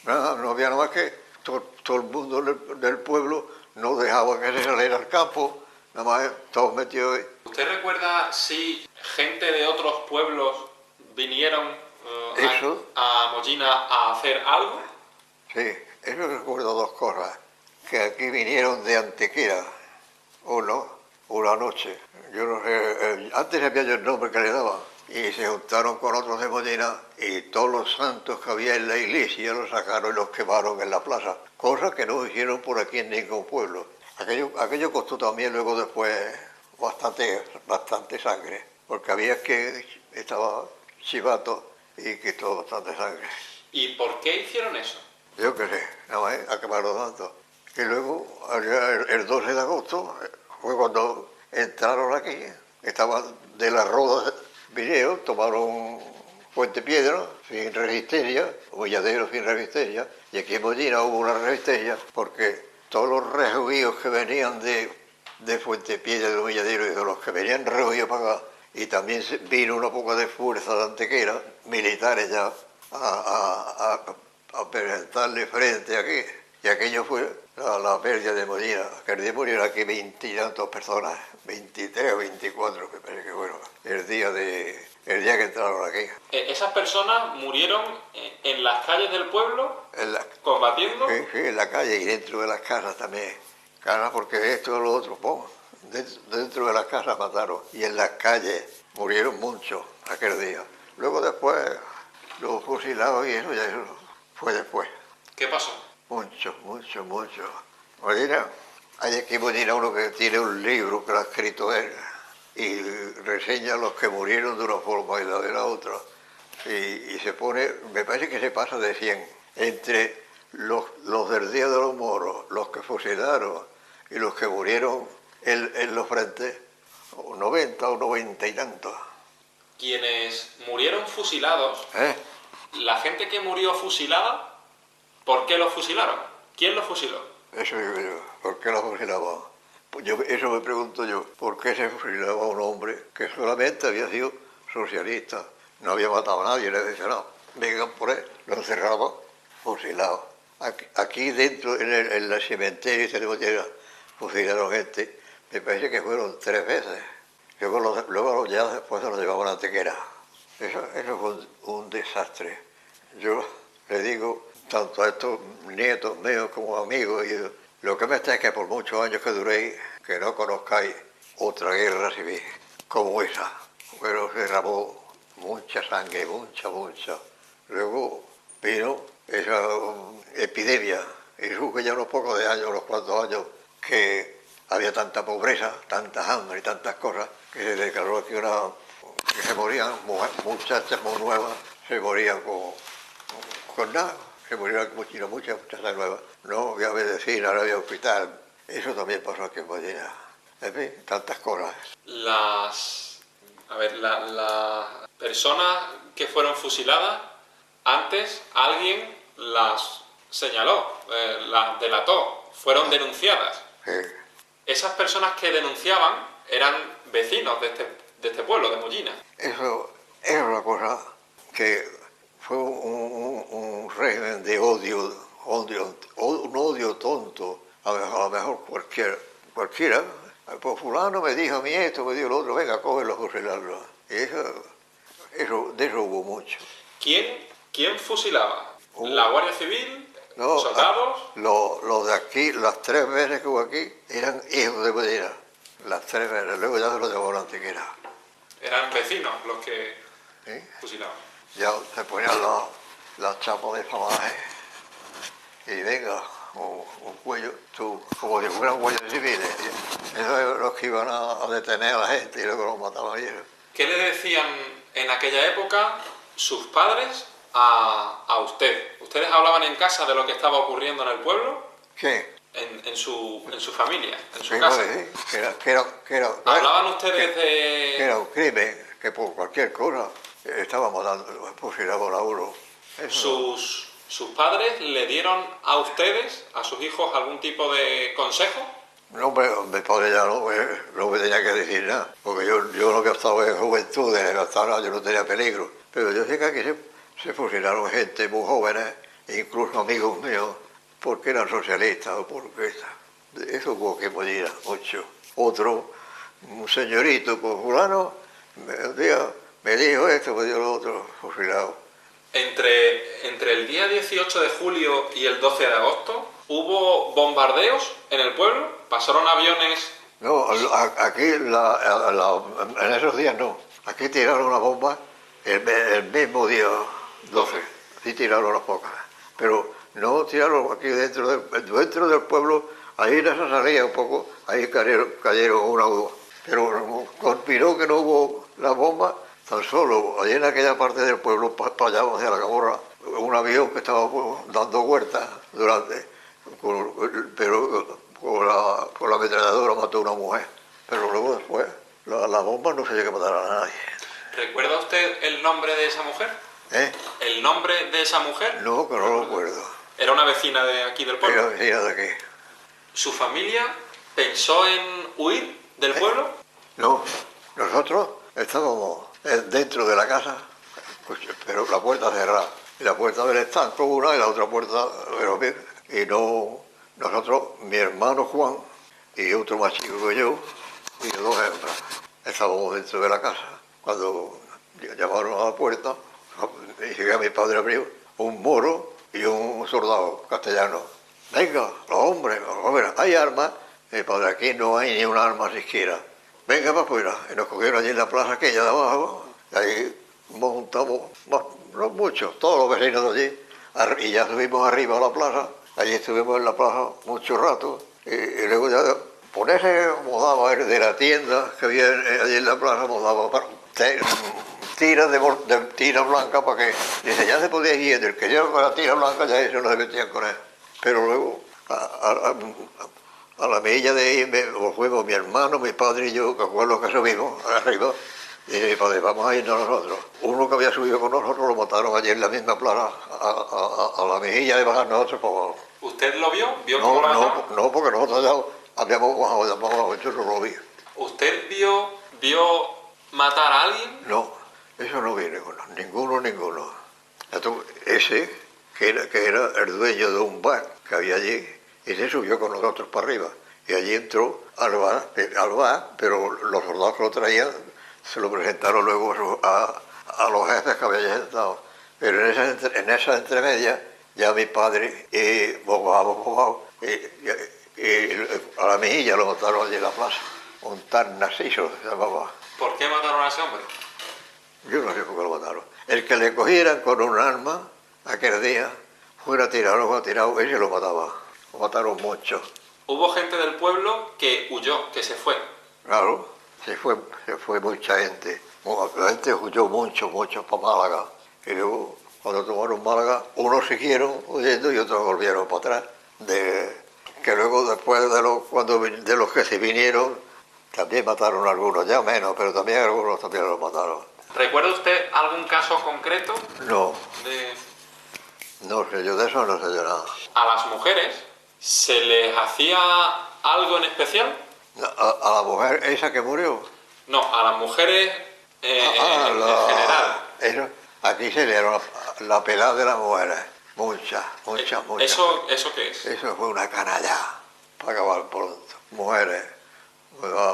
Speaker 1: Nada, no había nada más que todo el mundo del pueblo no dejaba que se saliera al campo, nada más todos metidos ahí.
Speaker 2: ¿Usted recuerda si gente de otros pueblos vinieron a Mollina a hacer algo?
Speaker 1: Sí, eso recuerdo dos cosas. Que aquí vinieron de Antequera, una noche. Yo no sé, antes había yo el nombre que le daban. Y se juntaron con otros de Mollina y todos los santos que había en la iglesia los sacaron y los quemaron en la plaza. Cosa que no hicieron por aquí en ningún pueblo. Aquello costó también luego después bastante sangre. Porque había que estaba chivato y quitó bastante sangre.
Speaker 2: ¿Y por qué hicieron eso?
Speaker 1: Yo qué sé, nada más, a quemarlo tanto. Y luego, el 12 de agosto, fue cuando entraron aquí, estaban de la Roda, vinieron, tomaron Fuente Piedra, sin resistencia, Humilladero sin resistencia, y aquí en Molina hubo una resistencia, porque todos los refugios que venían de Fuente Piedra, de Humilladero, y de los que venían refugios para acá, y también vino una poca de fuerza de Antequera, militares ya, a presentarle frente aquí. Y aquello fue la pérdida de Molina, que el día murieron aquí 20 y tantas personas, 23 o 24 me parece que fueron, el día de el día que entraron aquí.
Speaker 2: ¿Esas personas murieron en las calles del pueblo combatiendo?
Speaker 1: Sí, sí, en la calle y dentro de las casas también. Casas porque esto es lo otro, pues. Dentro de las casas mataron y en las calles murieron muchos aquel día. Luego después los fusilados y eso ya eso fue después.
Speaker 2: ¿Qué pasó?
Speaker 1: Muchos. Molina, hay aquí Molina uno que tiene un libro que lo ha escrito él y reseña los que murieron de una forma y de la otra. Y se pone, me parece que se pasa de 100. Entre los del Día de los Moros, los que fusilaron y los que murieron en los frentes, 90 o 90 y tantos.
Speaker 2: Quienes murieron fusilados, la gente que murió fusilada, ¿por qué los fusilaron? ¿Quién los fusiló?
Speaker 1: Eso digo yo, ¿por qué los fusilaban? Pues eso me pregunto yo, ¿por qué se fusilaba a un hombre que solamente había sido socialista? No había matado a nadie, le decía, no, vengan por él, lo encerraban, fusilado. Aquí dentro, en la cementerio, fusilaron gente, me parece que fueron 3 veces. Luego ya después se los llevaban a Antequera. Eso fue un desastre. Yo le digo, tanto a estos nietos míos como amigos, y lo que me está es que por muchos años que duréis, que no conozcáis otra guerra civil como esa. Pero se derramó mucha sangre, mucha. Luego vino esa epidemia, y fue ya unos pocos de años, unos cuantos años, que había tanta pobreza, tanta hambre y tantas cosas, que se declaró aquí que se morían muchachas muy nuevas, se morían con nada, se morían muchas muchachas nuevas. No había medicina, no había hospital. Eso también pasó aquí en Molina. En fin, tantas cosas.
Speaker 2: Las personas que fueron fusiladas, antes alguien las señaló, las delató, fueron denunciadas.
Speaker 1: Sí.
Speaker 2: Esas personas que denunciaban eran vecinos de este pueblo, de Mollina.
Speaker 1: Eso es una cosa que fue un régimen de odio, un odio tonto. A lo mejor cualquiera. Pues fulano me dijo a mí esto, me dijo lo otro, venga, cógelo, fusilarlo. Y de eso hubo mucho.
Speaker 2: ¿Quién fusilaba? ¿La Guardia Civil?
Speaker 1: No,
Speaker 2: ¿Soldados?
Speaker 1: Los de aquí, las 3 veces que hubo aquí, eran hijos de Molina. Las 3 veces, luego ya se los llevaron a Antequera.
Speaker 2: Eran vecinos los que fusilaban.
Speaker 1: Ya se ponían las chapas de famaje y venga, un cuello, como si fueran cuellos civiles. Esos eran los que iban a detener a la gente y luego los mataban ellos.
Speaker 2: ¿Qué le decían en aquella época sus padres a usted? ¿Ustedes hablaban en casa de lo que estaba ocurriendo en el pueblo?
Speaker 1: ¿Qué?
Speaker 2: En su familia, en su
Speaker 1: Sí,
Speaker 2: casa.
Speaker 1: que era,
Speaker 2: ¿Hablaban ustedes de...?
Speaker 1: Que era un crimen, que por cualquier cosa estábamos dando, fusilaban a uno.
Speaker 2: ¿Sus padres le dieron a ustedes, a sus hijos, algún tipo de consejo?
Speaker 1: No, mi padre ya no me tenía que decir nada, porque yo no había estado en juventud, yo no tenía peligro. Pero yo sé que aquí se fusilaron gente muy jóvenes, incluso amigos míos, porque eran socialistas o porque eso hubo que morir mucho. Otro, un señorito, pues fulano, me dijo esto, me dijo lo otro, fusilado.
Speaker 2: Entre el día 18 de julio y el 12 de agosto, ¿hubo bombardeos en el pueblo? ¿Pasaron aviones?
Speaker 1: No, aquí en esos días no. Aquí tiraron una bomba el mismo día 12. Sí tiraron unas pocas. Pero no tiraron aquí dentro del pueblo, ahí les salía un poco, ahí cayeron una o dos. Pero conspiró que no hubo la bomba, tan solo allí en aquella parte del pueblo, para allá hacia la Camorra, un avión que estaba dando vueltas pero con la ametralladora mató a una mujer. Pero luego después, la bomba no se llega a matar a nadie.
Speaker 2: ¿Recuerda usted el nombre de esa mujer? ¿El nombre de esa mujer?
Speaker 1: No, que no lo recuerdo.
Speaker 2: ¿Era una vecina de aquí del pueblo?
Speaker 1: Era vecina de aquí.
Speaker 2: ¿Su familia pensó en huir del pueblo?
Speaker 1: No, nosotros estábamos dentro de la casa, pero la puerta cerrada. Y la puerta del estanco una y la otra puerta, y no, nosotros, mi hermano Juan y otro más chico que yo, y 2 hembras, estábamos dentro de la casa. Cuando llamaron a la puerta, y llegué a mi padre abrió, un moro y un soldado castellano. Venga, los hombres, hay armas. Mi padre, aquí no hay ni un arma siquiera. Venga para afuera. Y nos cogieron allí en la plaza aquella de abajo, y ahí montamos, no muchos, todos los vecinos de allí, y ya subimos arriba a la plaza. Allí estuvimos en la plaza mucho rato, y luego ya ponerse, daba de la tienda que había allí en la plaza, daba tiras de tira blanca para que, dice, ya se podía ir, el que lleva con la tira blanca ya eso no se metían con él. Pero luego, a la milla de ahí fuimos mi hermano, mi padre y yo, que fue los que subimos arriba, y mi padre, vamos a irnos nosotros. Uno que había subido con nosotros lo mataron allí en la misma plaza, a la mejilla de bajar nosotros. Como...
Speaker 2: ¿Usted lo vio? ¿Vio cómo lo mataron?
Speaker 1: No, porque nosotros ya habíamos bajado, yo no lo vi.
Speaker 2: ¿Usted vio matar a alguien?
Speaker 1: No, eso no vi ninguno. Ese, que era el dueño de un bar que había allí, y se subió con nosotros para arriba. Y allí entró al bar, pero los soldados que lo traían se lo presentaron luego a los jefes que habían sentado. Pero en esa entremedia, ya mi padre y a la mejilla lo mataron allí en la plaza. Un tal Narciso se llamaba.
Speaker 2: ¿Por qué mataron a ese hombre?
Speaker 1: Yo no sé por qué lo mataron. El que le cogieran con un arma aquel día, fuera tirado, ese lo mataba. Lo mataron mucho.
Speaker 2: Hubo gente del pueblo que huyó, que se fue.
Speaker 1: Claro, se fue mucha gente. La gente huyó mucho para Málaga. Y luego, cuando tomaron Málaga, unos siguieron huyendo y otros volvieron para atrás. Que luego, después de los que se vinieron, también mataron a algunos, ya menos, pero también algunos también los mataron.
Speaker 2: ¿Recuerda usted algún caso concreto?
Speaker 1: No. No sé, yo de eso no sé yo nada.
Speaker 2: ¿A las mujeres se les hacía algo en especial?
Speaker 1: ¿A la mujer esa que murió?
Speaker 2: No, a las mujeres en general.
Speaker 1: Eso, aquí se dieron la pelada de las mujeres. Muchas.
Speaker 2: ¿Eso qué es?
Speaker 1: Eso fue una canalla, para acabar pronto. Mujeres,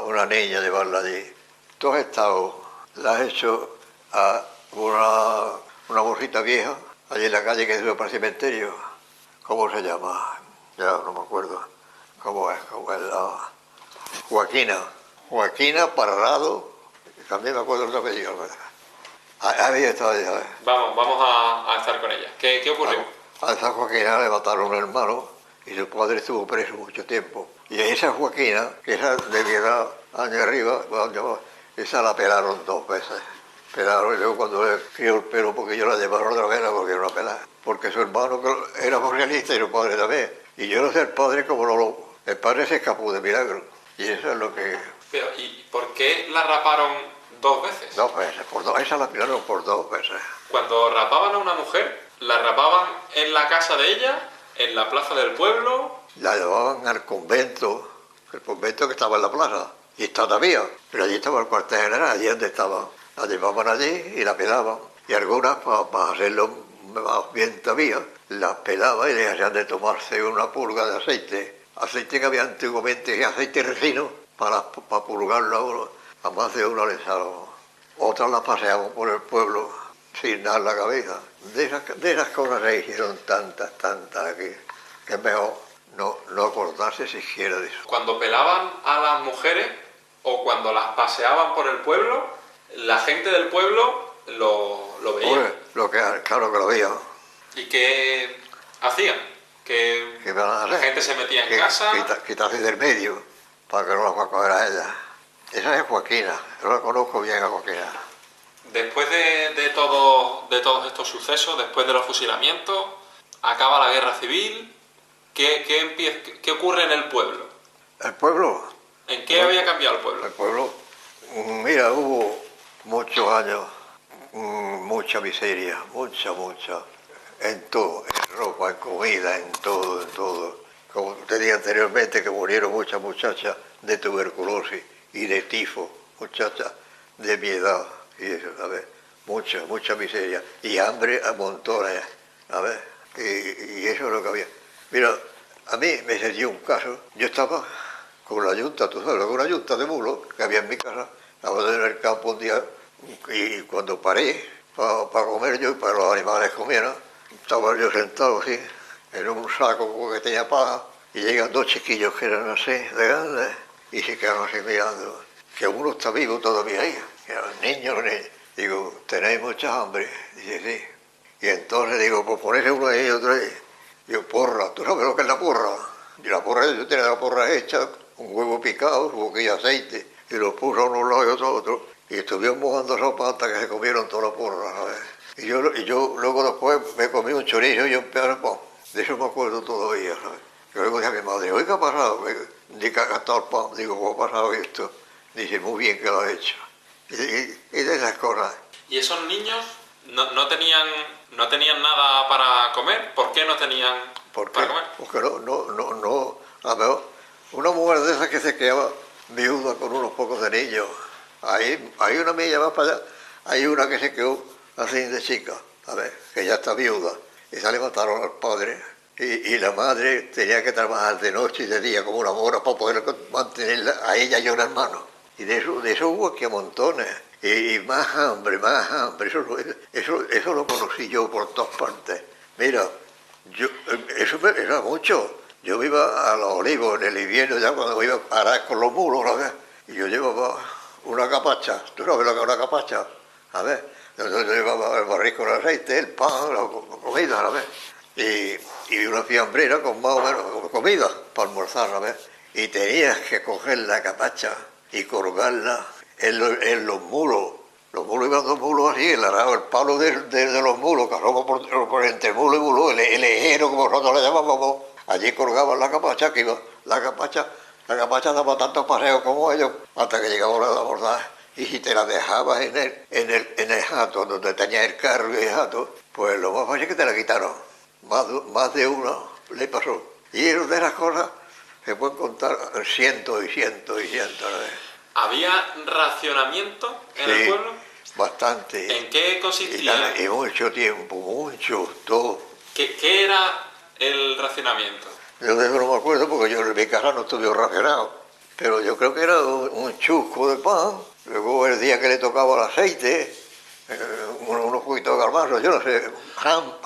Speaker 1: una niña llevarla allí. Tú has estado, la has hecho a una bolsita vieja, allí en la calle que sube para el cementerio. ¿Cómo se llama? Ya no me acuerdo. ¿Cómo es la Joaquina Parrado. También me acuerdo el apellido. Ahí estaba ella.
Speaker 2: Vamos a estar con ella. ¿Qué ocurrió?
Speaker 1: A esa Joaquina le mataron un hermano y su padre estuvo preso mucho tiempo. Y a esa Joaquina, que esa de mi edad, años arriba, esa la pelaron 2 veces. Pelaron y luego cuando le crió el pelo, porque yo la llevaron otra vez, la volvieron a pelar. Porque su hermano era socialista y su padre también. Y yo no sé el padre cómo el padre se escapó de milagro. Y eso es lo que...
Speaker 2: Pero, ¿y por qué la raparon 2 veces?
Speaker 1: 2 veces, esa la pelaron por 2 veces.
Speaker 2: Cuando rapaban a una mujer, ¿la rapaban en la casa de ella, en la plaza del pueblo?
Speaker 1: La llevaban al convento, el convento que estaba en la plaza, y está todavía, pero allí estaba el cuartel general, allí donde estaba. La llevaban allí y la pelaban, y algunas, para hacerlo más bien todavía, las pelaban y les hacían de tomarse una pulga de aceite que había antiguamente, y aceite resino, para purgarlo a más de uno les salvo. Otras las paseaban por el pueblo sin dar la cabeza. De esas cosas se hicieron tantas aquí, que es mejor no acordarse siquiera de eso.
Speaker 2: Cuando pelaban a las mujeres o cuando las paseaban por el pueblo, la gente del pueblo lo veía.
Speaker 1: Claro que lo veía.
Speaker 2: ¿Y qué hacían? Que la gente se metía en casa.
Speaker 1: Quitarse del medio para que no la fuera a coger a ella. Esa es Joaquina, yo la conozco bien a Joaquina.
Speaker 2: Después de todos estos sucesos, después de los fusilamientos, acaba la guerra civil. ¿Qué ocurre en el pueblo?
Speaker 1: ¿El pueblo?
Speaker 2: ¿En qué había cambiado el pueblo?
Speaker 1: El pueblo, mira, hubo muchos años, mucha miseria, mucha, en todo, en ropa, en comida, en todo. Como te dije anteriormente, que murieron muchas muchachas de tuberculosis y de tifo, muchachas de mi edad, y eso, ¿sabes? Mucha miseria, y hambre a montones, ¿sabes? Y eso es lo que había. Mira, a mí me sucedió un caso, yo estaba con la yunta, tú sabes, con una yunta de mulos que había en mi casa, estaba en el campo un día Y cuando paré para comer yo y para los animales comieran, estaba yo sentado así, en un saco que tenía paja, y llegan dos chiquillos que eran así, de grandes, y se quedaron así mirando, que uno está vivo todavía ahí, que eran niños. Digo, ¿tenéis mucha hambre? Dice, sí. Y entonces digo, pues ponerse uno de ellos tres. Digo, porra, ¿tú sabes lo que es la porra? Y la porra, yo tenía la porra hecha, un huevo picado, un poquillo de aceite, y lo puso a uno lado y otro a otro, y estuvieron mojando sopa hasta que se comieron toda la porra, ¿sabes? Y yo luego después me comí un chorizo y un pedazo de pan. De eso me acuerdo todavía, ¿sabes? Y luego dije a mi madre, oye, ¿qué ha pasado? Ni que ha gastado el pan. Digo, ¿cómo ha pasado esto? Dice, muy bien que lo ha hecho. Y de esas cosas.
Speaker 2: ¿Y esos niños no tenían nada para comer? ¿Por qué no tenían para comer?
Speaker 1: Porque no, a lo mejor una mujer de esas que se quedaba viuda con unos pocos de niños. Hay una milla más para allá, hay una que se quedó así de chica, a ver, que ya está viuda, y se le mataron al padre, y la madre tenía que trabajar de noche y de día como una mora para poder mantenerla a ella y a un hermano. Y de eso hubo aquí a montones. Y más hambre, eso lo conocí yo por todas partes. Mira, eso era mucho. Yo iba a los olivos en el invierno, ya cuando iba a arar con los mulos, ¿sabes? Y yo llevaba una capacha. ¿Tú sabes lo que es una capacha? A ver, yo llevaba el barril con aceite, el pan, la comida, ¿sabes? Y una fiambrera con más o menos comida para almorzar, ¿sabes? Y tenías que coger la capacha y colgarla en los mulos. Los mulos iban dos mulos así, el palo de los mulos, que por entre mulo y mulo, el ejero, como nosotros le llamábamos, allí colgaban la capacha, que iba la capacha daba tantos paseos como ellos, hasta que llegaba la hora de abordar. Y si te la dejabas en el jato, donde tenía el carro y el jato, pues lo más fácil es que te la quitaron. Más de uno le pasó. Y eso de esas cosas se pueden contar cientos y cientos y cientos, ¿no?
Speaker 2: ¿Había racionamiento en el pueblo?
Speaker 1: Bastante.
Speaker 2: ¿En qué consistía?
Speaker 1: Y mucho tiempo, todo.
Speaker 2: ¿Qué era el racionamiento?
Speaker 1: Yo de eso no me acuerdo porque yo en mi casa no estuve racionado. Pero yo creo que era un chusco de pan, luego el día que le tocaba el aceite, unos poquitos de garbanzos, yo no sé,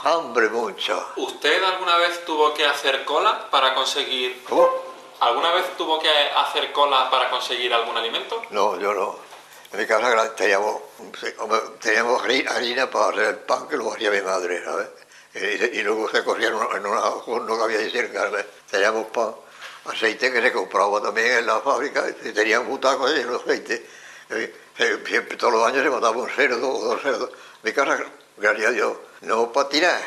Speaker 1: hambre mucha.
Speaker 2: ¿Usted alguna vez tuvo que hacer cola para conseguir...
Speaker 1: ¿Cómo?
Speaker 2: ¿Alguna vez tuvo que hacer cola para conseguir algún alimento?
Speaker 1: No, yo no. En mi casa teníamos harina para hacer el pan, que lo hacía mi madre, ¿sabes? Y luego se cocía en una horno que había ahí cerca, ¿sabes? Teníamos pan, aceite que se compraba también en la fábrica, y tenían butacos llenos de aceite. Siempre, todos los años se mataba un cerdo o dos cerdos. En mi casa, gracias a Dios, no para tirar,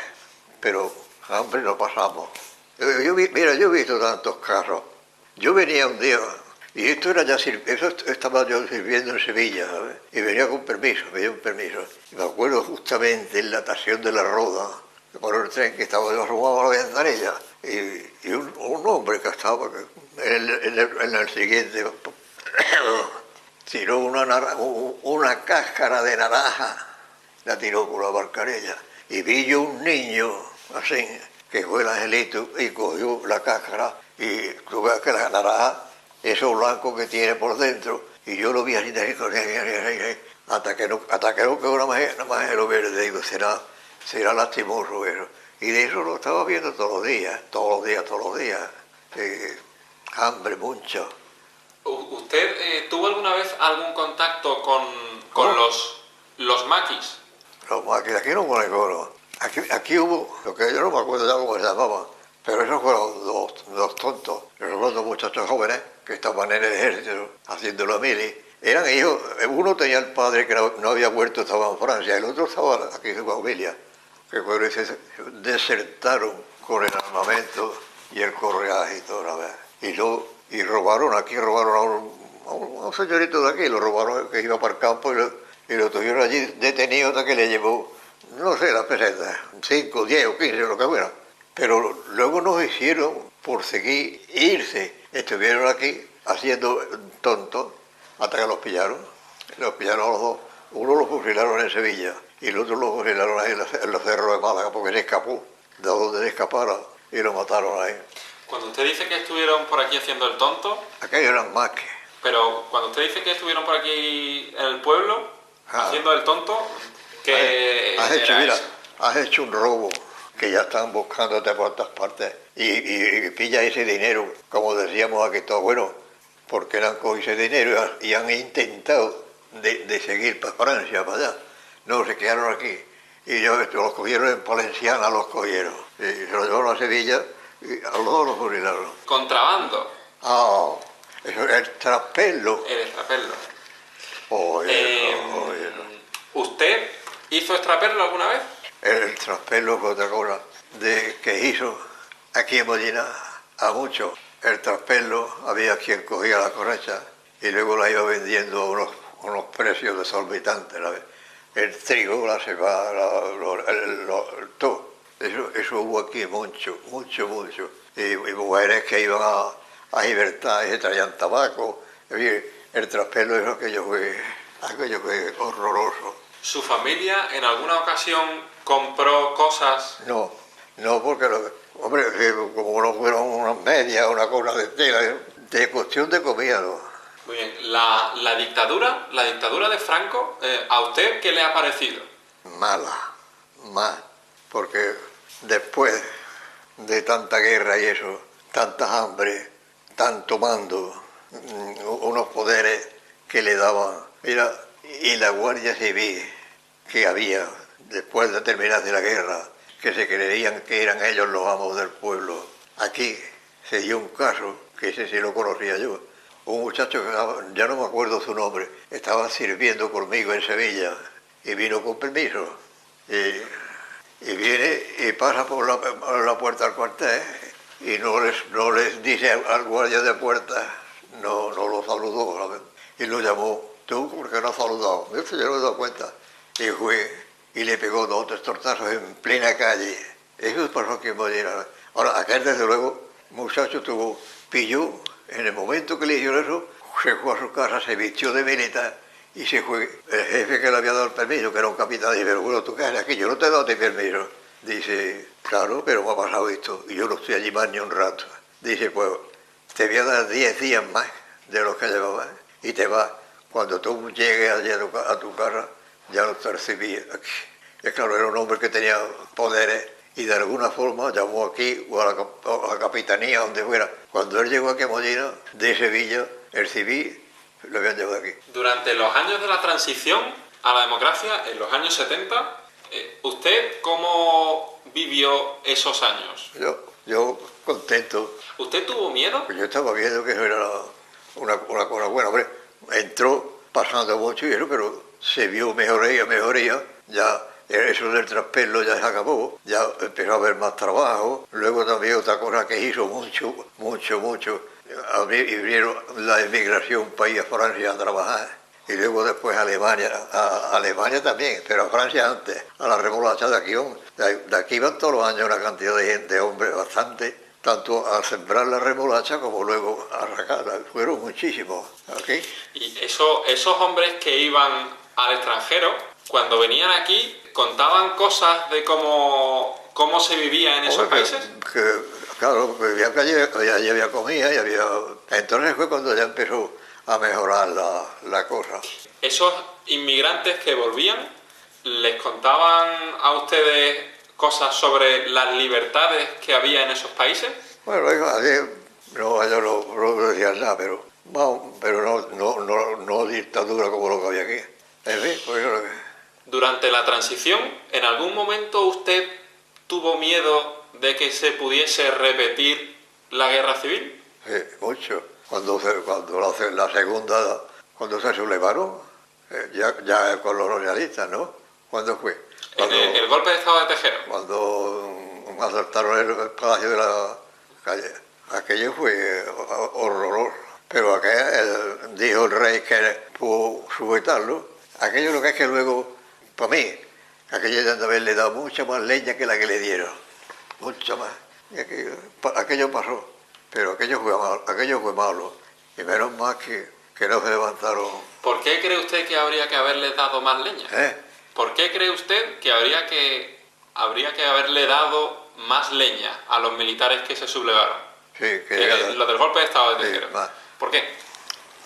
Speaker 1: pero hambre no pasamos. Mira, yo he visto tantos carros. Yo venía un día, y esto era eso estaba yo sirviendo en Sevilla, ¿sabes? Y venía con permiso, me dio un permiso. Y me acuerdo justamente en la estación de La Roda, por el tren que estaba yo asomado a la ventanilla, y un hombre que estaba en el siguiente tiró una cáscara de naranja, la tiró por la barcarella, y vi yo un niño así, que fue el angelito, y cogió la cáscara, y tú ves que la naranja, eso blanco que tiene por dentro, y yo lo vi así, hasta que no quedó nada más en lo verde, digo, será lastimoso eso. Y de eso lo estaba viendo todos los días. Hambre mucha.
Speaker 2: ¿Usted tuvo alguna vez algún contacto con los maquis?
Speaker 1: Los maquis, aquí no me acuerdo. Aquí hubo, lo que yo no me acuerdo ya cómo se llamaban, pero esos fueron dos tontos, esos dos muchachos jóvenes que estaban en el ejército haciendo la mili. Eran hijos, uno tenía el padre que no había vuelto, estaba en Francia, el otro estaba aquí en su familia, que fueron y se desertaron con el armamento y el correaje y todo, la vez. Y robaron a un señorito de aquí, lo robaron, que iba para el campo y lo tuvieron allí detenido hasta que le llevó, no sé, las pesetas, 5, 10 o 15, lo que fuera. Pero luego nos hicieron por seguir irse. Estuvieron aquí haciendo tontos hasta que los pillaron. Los pillaron a los dos. Uno lo fusilaron en Sevilla y el otro lo fusilaron ahí en los cerros de Málaga porque se escapó de donde se escapara y lo mataron ahí.
Speaker 2: Cuando usted dice que estuvieron por aquí haciendo el tonto...
Speaker 1: Aquellos eran maquis.
Speaker 2: Pero cuando usted dice que estuvieron por aquí en el pueblo, haciendo el tonto, que
Speaker 1: has hecho un robo, que ya están buscándote por todas partes, y pilla ese dinero, como decíamos aquí todos, bueno, porque no han cogido ese dinero y han intentado de seguir para Francia, para allá. No, se quedaron aquí. Y los cogieron en Valenciana, los cogieron. Y se los llevaron a Sevilla y a los dos los jubilaron.
Speaker 2: Contrabando.
Speaker 1: Ah, eso es el traspelo.
Speaker 2: El extraperlo.
Speaker 1: Oye.
Speaker 2: ¿Usted hizo extraperlo alguna vez?
Speaker 1: El traspelo fue otra cosa que hizo aquí en Mollina a muchos. El traspelo había quien cogía la cosecha y luego la iba vendiendo a unos precios desorbitantes. El trigo, la cebada, todo. Eso hubo aquí mucho. Y mujeres que iban a libertad y se traían tabaco. El traspelo es aquello fue horroroso.
Speaker 2: ¿Su familia en alguna ocasión compró cosas?
Speaker 1: No, porque, hombre, como no fueron unas medias, una cosa de tela, de cuestión de comida, no.
Speaker 2: Muy bien. La dictadura de Franco, ¿a usted qué le ha parecido?
Speaker 1: Mala, porque después de tanta guerra y eso, tanta hambre, tanto mando, unos poderes que le daban, mira, y la Guardia Civil que había después de terminar la guerra, que se creían que eran ellos los amos del pueblo. Aquí se dio un caso, que ese sí lo conocía yo, un muchacho que ya no me acuerdo su nombre, estaba sirviendo conmigo en Sevilla y vino con permiso. Y viene y pasa por la puerta del cuartel y no les dice al guardia de puerta, no lo saludó, y lo llamó. ¿Tú por qué no has saludado? Yo no me he dado cuenta. Y fue y le pegó 2 o 3 tortazos en plena calle. Eso pasó aquí en Mollina. Ahora, aquel desde luego, muchacho pilló, en el momento que le hicieron eso, se fue a su casa, se vistió de militar y se fue. El jefe que le había dado el permiso, que era un capitán, dice, pero bueno, ¿tú qué haces aquí? Yo no te he dado permiso. Dice, claro, pero me ha pasado esto y yo no estoy allí más ni un rato. Dice, pues te voy a dar 10 días más de los que llevabas y te vas. Cuando tú llegues allí a tu casa, ya no te recibí aquí. Y claro, era un hombre que tenía poderes y de alguna forma llamó aquí o a la capitanía, donde fuera. Cuando él llegó aquí a Mollina, de Sevilla, el civil lo habían llevado aquí.
Speaker 2: Durante los años de la transición a la democracia, en los años 70, ¿usted cómo vivió esos años?
Speaker 1: Yo contento.
Speaker 2: ¿Usted tuvo miedo?
Speaker 1: Pues yo estaba viendo que eso era una cosa buena. Hombre, entró pasando mucho y eso, pero se vio mejoría. Ya eso del traspelo ya se acabó, ya empezó a haber más trabajo. Luego también otra cosa que hizo mucho, abrieron la emigración para ir a Francia a trabajar. Y luego después a Alemania también, pero a Francia antes, a la remolacha de aquí. De aquí van todos los años una cantidad de gente, de hombres bastante, tanto a sembrar la remolacha como luego a sacarla. Fueron muchísimos. ¿Okay?
Speaker 2: Y esos hombres que iban al extranjero, cuando venían aquí, contaban cosas de cómo se vivía en esos países.
Speaker 1: Claro, vivía que allí había comida y había... Entonces fue cuando ya empezó a mejorar la cosa.
Speaker 2: ¿Esos inmigrantes que volvían les contaban a ustedes cosas sobre las libertades que había en esos países?
Speaker 1: Bueno, ellos no decían nada, pero no dictadura como lo que había aquí. En fin, pues eso es lo que...
Speaker 2: Durante la transición, ¿en algún momento usted tuvo miedo de que se pudiese repetir la guerra civil?
Speaker 1: Sí, mucho. Cuando la segunda, cuando se sublevaron, ya con los socialistas, ¿no? ¿Cuándo fue?
Speaker 2: El golpe de Estado de Tejero.
Speaker 1: Cuando asaltaron el palacio de la calle. Aquello fue horroroso. Pero dijo el rey que pudo sujetarlo. Aquello lo que es que luego, para mí, aquello de haberle dado mucha más leña que la que le dieron. Mucha más. Y aquello pasó. Pero aquello fue malo. Y menos mal que no se levantaron.
Speaker 2: ¿Por qué cree usted que habría que haberle dado más leña? ¿Por qué cree usted que habría que haberle dado más leña a los militares que se sublevaron?
Speaker 1: Sí,
Speaker 2: lo del golpe de Estado de Tejero.
Speaker 1: Sí,
Speaker 2: ¿Por qué?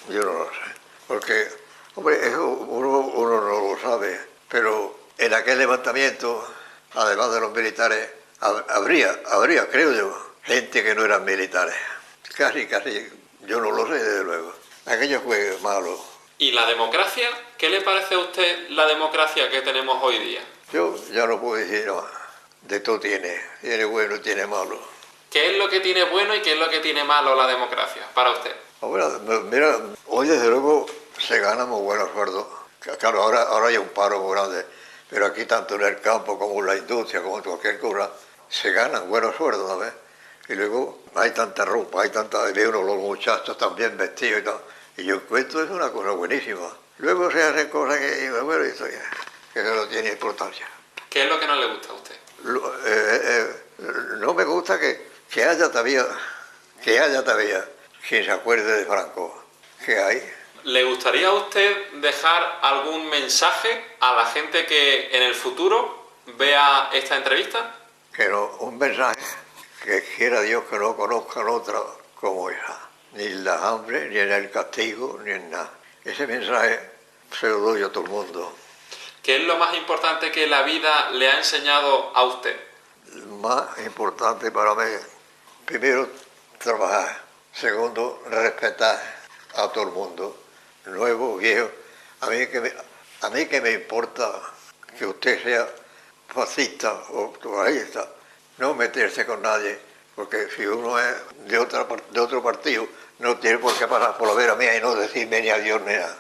Speaker 1: Yo no lo sé. Porque Hombre, eso uno no lo sabe, pero en aquel levantamiento, además de los militares, habría, creo yo, gente que no eran militares. Casi, yo no lo sé, desde luego. Aquello fue malo.
Speaker 2: ¿Y la democracia? ¿Qué le parece a usted la democracia que tenemos hoy día?
Speaker 1: Yo ya no puedo decir, no, de todo tiene bueno y tiene malo.
Speaker 2: ¿Qué es lo que tiene bueno y qué es lo que tiene malo la democracia para usted?
Speaker 1: Bueno, mira, hoy desde luego se ganan muy buenos sueldos. Claro, ahora hay un paro muy grande, pero aquí tanto en el campo como en la industria, como en cualquier cosa, se ganan buenos sueldos, ¿no ves? Y luego hay tanta ropa, ve uno los muchachos también vestidos y tal. Y yo encuentro es una cosa buenísima. Luego se hacen cosas bueno, que eso no tiene importancia.
Speaker 2: ¿Qué es lo que no le gusta a usted?
Speaker 1: No me gusta que haya todavía quien se acuerde de Franco. ¿Qué hay?
Speaker 2: ¿Le gustaría a usted dejar algún mensaje a la gente que en el futuro vea esta entrevista?
Speaker 1: Que no, un mensaje que quiera Dios que no conozcan otra como esa. Ni en la hambre, ni en el castigo, ni en nada. Ese mensaje se lo doy a todo el mundo.
Speaker 2: ¿Qué es lo más importante que la vida le ha enseñado a usted?
Speaker 1: Lo más importante para mí, primero, trabajar. Segundo, respetar a todo el mundo. Nuevo, viejo. A mí que me importa que usted sea fascista o totalista, no meterse con nadie, porque si uno es de otro partido, no tiene por qué pasar por la vera mía y no decirme ni adiós ni nada.